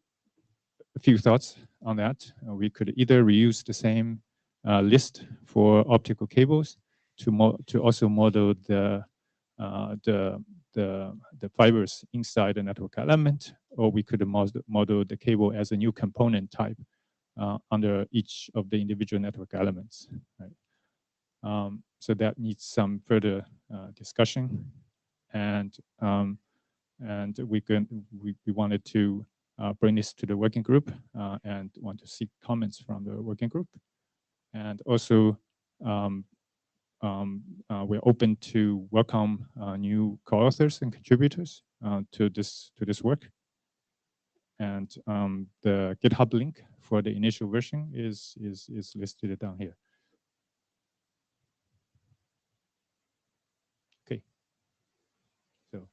L: a few thoughts on that. We could either reuse the same list for optical cables to also model the fibers inside the network element, or we could model the cable as a new component type under each of the individual network elements. Right? So that needs some further discussion, and we wanted to bring this to the working group and want to seek comments from the working group, and also we're open to welcome new co-authors and contributors to this work. And the GitHub link for the initial version is listed down here. Okay. So.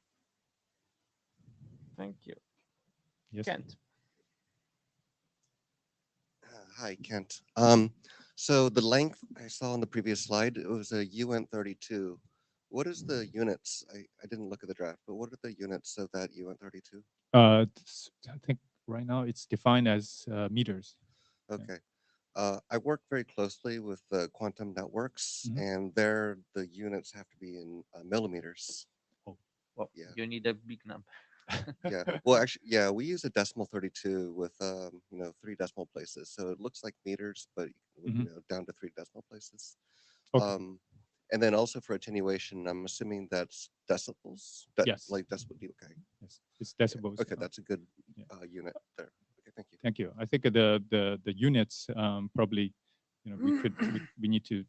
A: Thank you.
L: Yes.
A: Kent.
O: Hi, Kent. So the length I saw on the previous slide, it was a UN32. What is the units? I didn't look at the draft, but what are the units of that UN32?
L: I think right now it's defined as meters.
O: Okay. I work very closely with the quantum networks,
L: Mhm.
O: and there the units have to be in millimeters.
L: Oh,
A: well,
O: yeah.
A: You need a big number.
O: Yeah. Well, actually, yeah, we use a decimal 32 with 3 decimal places, so it looks like meters, but down to 3 decimal places.
L: Okay.
O: And then also for attenuation, I'm assuming that's decibels.
L: Yes.
O: Like decibel. Okay.
L: Yes, it's decibels.
O: Okay, that's a good unit there. Okay, thank you.
L: Thank you. I think the units probably, we need to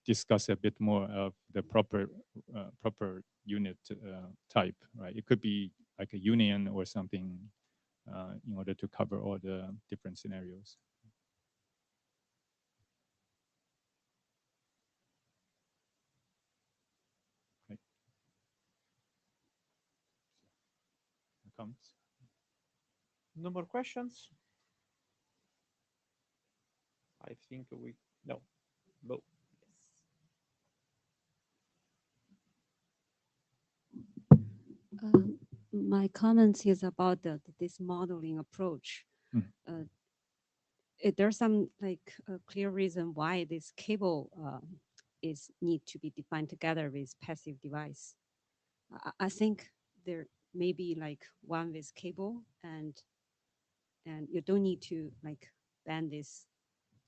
L: discuss a bit more of the proper unit type, right? It could be like a union or something in order to cover all the different scenarios. Okay. Comments?
A: No more questions? I think no. Yes.
J: My comments is about this modeling approach. There's some clear reason why this cable is need to be defined together with passive device. I think there may be one with cable, and you don't need to band this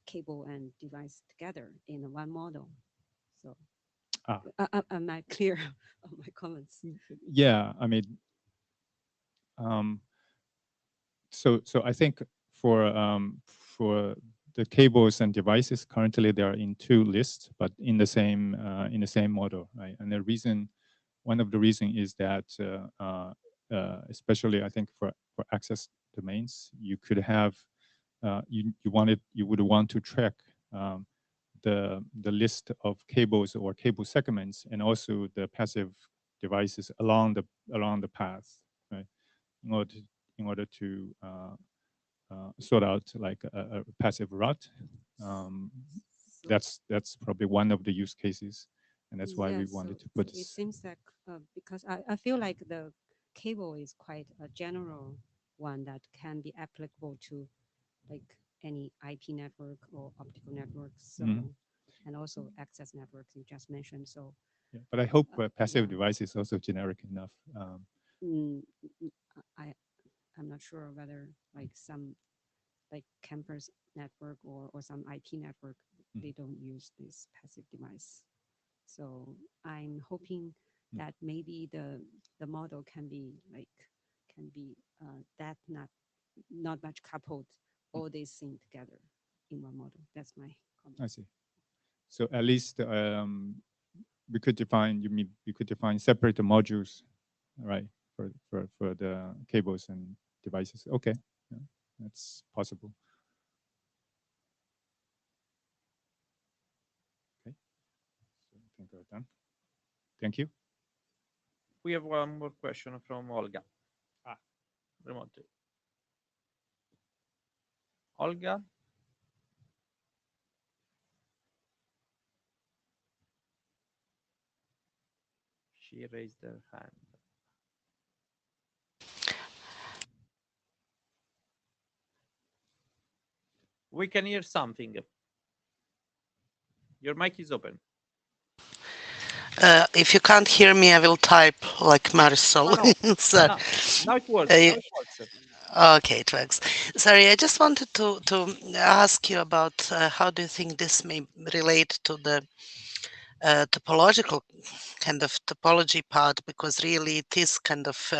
J: cable and device together in one model. So am I clear on my comments?
L: Yeah, I mean, so I think for the cables and devices, currently they are in 2 lists, but in the same model, right? And one of the reason is that especially I think for access domains, you could have you would want to track the list of cables or cable segments, and also the passive devices along the path, right? In order to sort out like a passive route. That's probably one of the use cases, and that's why we wanted to put.
J: It seems like because I feel like the cable is quite a general one that can be applicable to any IP network or optical networks. So, and also access networks you just mentioned. So,
L: yeah, but I hope passive device is also generic enough.
J: I'm not sure whether some like campus network or some IT network, they don't use this passive device. So I'm hoping that maybe the model can be that not much coupled all these things together in one model. That's my comment.
L: I see. So at least we could define. You could define separate modules, right, for the cables and devices. Okay, yeah, that's possible. Okay, so I think we're done. Thank you.
A: We have one more question from Olga. Remotely. Olga? She raised her hand. We can hear something. Your mic is open.
P: If you can't hear me, I will type like Marisol.
A: No.
P: So,
A: Now it works. Now it works.
P: okay, it works. Sorry, I just wanted to ask you about how do you think this may relate to the topological kind of topology part, because really it is kind of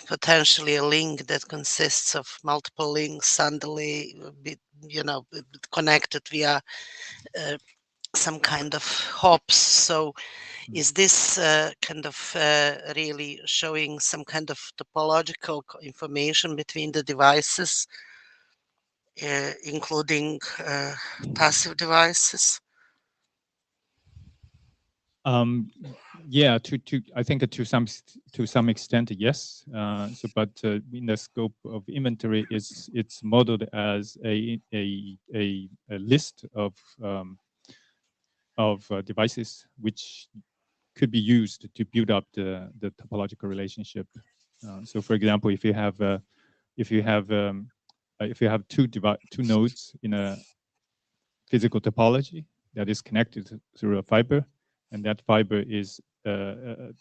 P: potentially a link that consists of multiple links suddenly, connected via some kind of hops. So is this kind of really showing some kind of topological information between the devices, including passive devices?
L: Yeah, I think to some extent, yes. But in the scope of inventory, it's modeled as a list of devices which could be used to build up the topological relationship. So, for example, if you have two nodes in a physical topology that is connected through a fiber, and that fiber is, a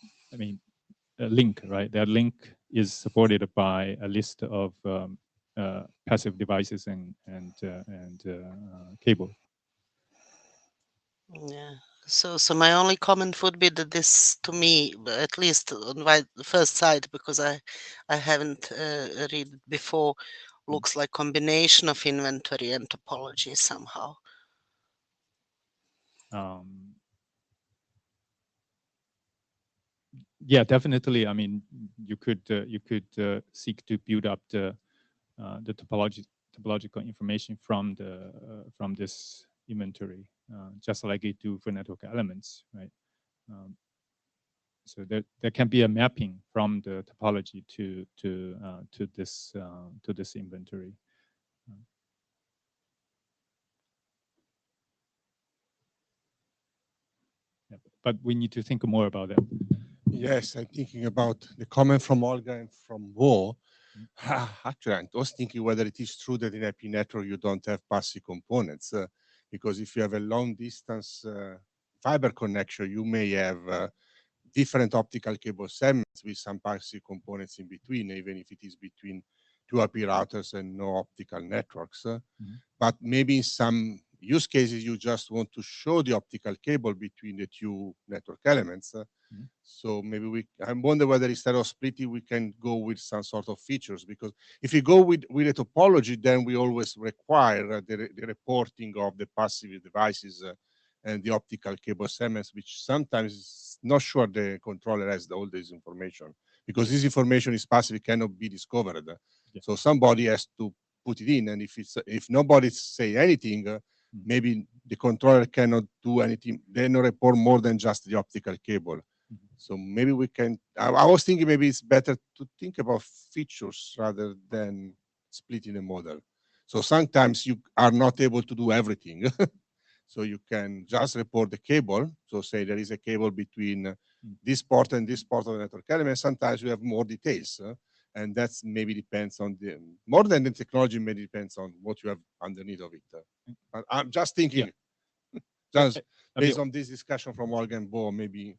L: link, right? That link is supported by a list of passive devices and cable.
P: Yeah. So my only comment would be that this, to me, at least on my first sight, because I haven't read it before, looks like combination of inventory and topology somehow.
L: Yeah, definitely. I mean, you could seek to build up the topological information from this inventory, just like you do for network elements, right? So there can be a mapping from the topology to this inventory. Yeah, but we need to think more about that.
G: Yes, I'm thinking about the comment from Olga and from Wo. Actually, I was thinking whether it is true that in IP network you don't have passive components, because if you have a long distance fiber connection, you may have different optical cable segments with some passive components in between, even if it is between two IP routers and no optical networks. But maybe in some use cases, you just want to show the optical cable between the two network elements. So maybe I wonder whether instead of splitting, we can go with some sort of features, because if you go with a topology, then we always require the reporting of the passive devices and the optical cable segments, which sometimes is not sure the controller has all this information, because this information is passive, it cannot be discovered. So somebody has to put it in, and if nobody say anything, maybe the controller cannot do anything. They no report more than just the optical cable. So maybe we can. I was thinking maybe it's better to think about features rather than splitting the model. So sometimes you are not able to do everything. So you can just report the cable. So say there is a cable between this port and this port of the network element. Sometimes you have more details. And that's maybe depends on the, more than the technology, maybe depends on what you have underneath of it. But I'm just thinking, just based on this discussion from Olga and Bo, maybe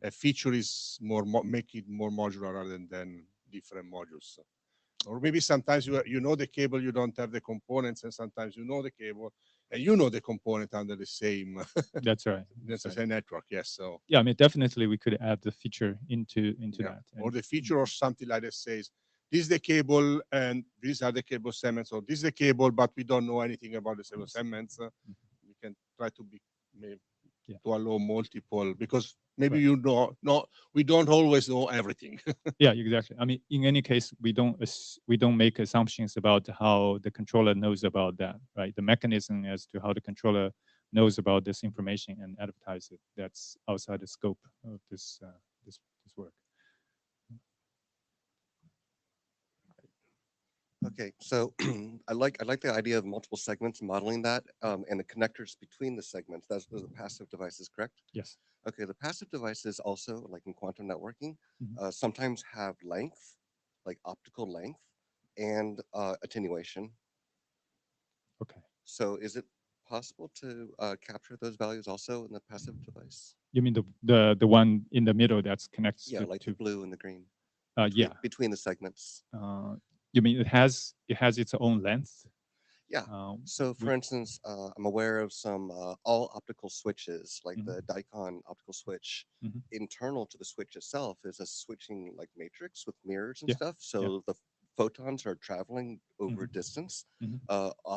G: a feature is more, make it more modular rather than different modules. Or maybe sometimes you know the cable, you don't have the components, and sometimes you know the cable and you know the component under the same
L: That's right.
G: that's the
L: right.
G: same network. Yes. So
L: Yeah, I mean, definitely we could add the feature into
G: yeah.
L: that.
G: Or
L: And
G: the feature or something like that says this is the cable and these are the cable segments, or this is the cable, but we don't know anything about the cable segments. We can try to be maybe
L: Yeah.
G: to allow multiple, because maybe
L: Right.
G: you know, no, we don't always know everything.
L: Yeah, exactly. I mean, in any case, we don't make assumptions about how the controller knows about that, right? The mechanism as to how the controller knows about this information and advertise it, that's outside the scope of this work.
O: Okay, so I like the idea of multiple segments, modeling that, and the connectors between the segments. Those are passive devices, correct?
L: Yes.
O: Okay, the passive devices also, like in quantum networking,
L: Mhm.
O: sometimes have length, like optical length, and attenuation.
L: Okay.
O: So is it possible to capture those values also in the passive device?
L: You mean the one in the middle that's connects
O: Yeah, like the
L: to
O: blue and the green.
L: yeah.
O: Between the segments.
L: You mean it has its own length?
O: Yeah. So, for instance, I'm aware of some all optical switches, like the Dicon optical switch.
L: Mhm.
O: Internal to the switch itself is a switching like matrix with mirrors and
L: Yeah.
O: stuff. So
L: Yeah.
O: the photons are traveling over
L: Mhm.
O: distance,
L: Mhm.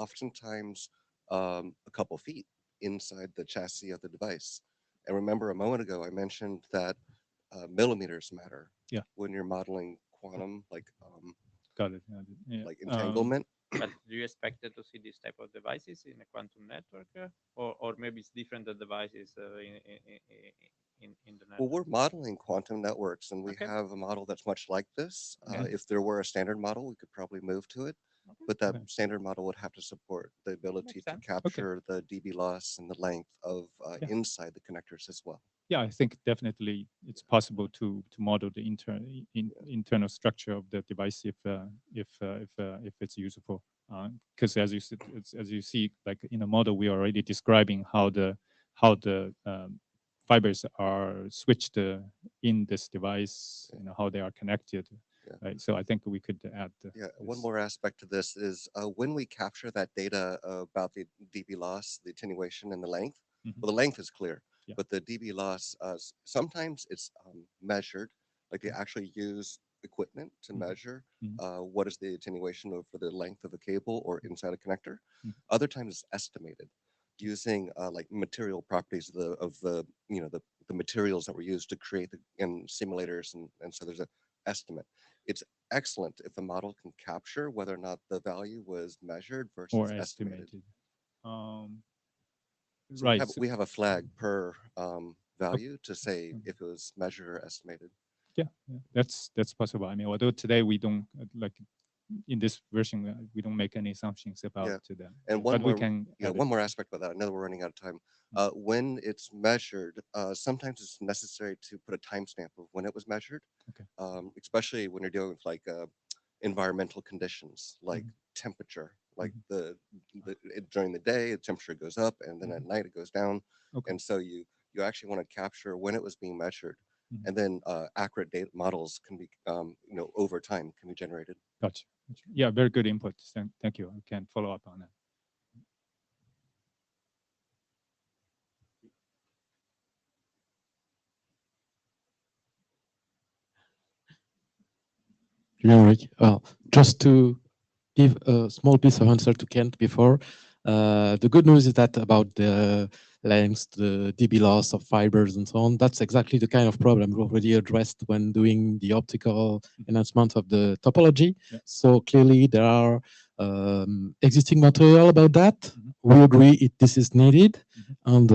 O: oftentimes a couple feet inside the chassis of the device. And remember, a moment ago, I mentioned that millimeters matter
L: Yeah.
O: when you're modeling quantum,
L: Got it. Yeah.
O: like entanglement.
A: But do you expect to see this type of devices in a quantum network, or maybe it's different devices in the
O: Well,
A: network?
O: we're modeling quantum networks, and we
A: Okay.
O: have a model that's much like this.
A: Okay.
O: If there were a standard model, we could probably move to it, but that
L: Okay.
O: standard model would have to support the ability
A: Makes
O: to
A: sense.
O: capture the dB loss and the length of
L: Yeah.
O: inside the connectors as well.
L: Yeah, I think definitely it's possible to model the internal structure of the device if it's useful. Because as you as you see, like in the model, we are already describing how the fibers are switched in this device. You know how they are connected.
O: Yeah.
L: Right. So I think we could add.
O: Yeah, one more aspect to this is when we capture that data about the dB loss, the attenuation, and the length.
L: Mhm.
O: Well, the length is clear,
L: Yeah.
O: but the dB loss, sometimes it's measured, like they actually use equipment to measure what is the attenuation over the length of a cable or inside a connector. Other times it's estimated using like material properties of the the materials that were used to create the in simulators, and so there's a estimate. It's excellent if the model can capture whether or not the value was measured versus
L: Or
O: estimated.
L: estimated.
O: So
L: Right.
O: we have a flag per value to say
L: Mhm.
O: if it was measured or estimated.
L: Yeah, that's possible. I mean, although today we don't like in this version we don't make any assumptions about
O: Yeah.
L: them,
O: And
L: but
O: one
L: we
O: more,
L: can
O: yeah,
L: add
O: one
L: it.
O: more aspect about that. I know we're running out of time. When it's measured, sometimes it's necessary to put a timestamp of when it was measured,
L: Okay.
O: Especially when you're dealing with like environmental conditions, like
L: Mhm.
O: temperature. Like during the day, the temperature goes up, and then at night it goes down.
L: Okay.
O: And so you actually want to capture when it was being measured,
L: Mhm.
O: and then accurate data models can be over time can be generated.
L: Gotcha. Yeah, very good input. Thank you. I can follow up on that.
Q: Generic. Just to give a small piece of answer to Kent before, the good news is that about the lengths, the dB loss of fibers and so on, that's exactly the kind of problem we already addressed when doing the optical enhancement of the topology.
L: Yeah.
Q: So clearly there are existing material about that. We agree this is needed, and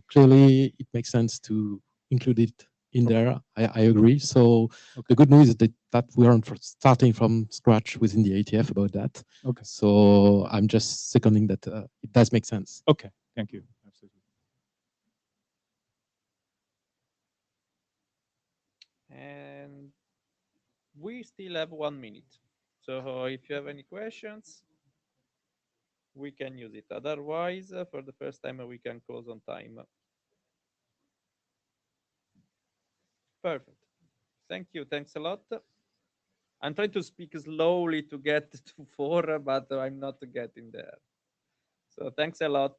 Q: clearly it makes sense to include it in there. I agree. So the good news is that we aren't starting from scratch within the IETF about that.
L: Okay.
Q: So I'm just seconding that it does make sense.
L: Okay. Thank you. Absolutely.
A: And we still have 1 minute. So if you have any questions, we can use it. Otherwise, for the first time, we can close on time. Perfect. Thank you. Thanks a lot. I'm trying to speak slowly to get to 4, but I'm not getting there. So thanks a lot.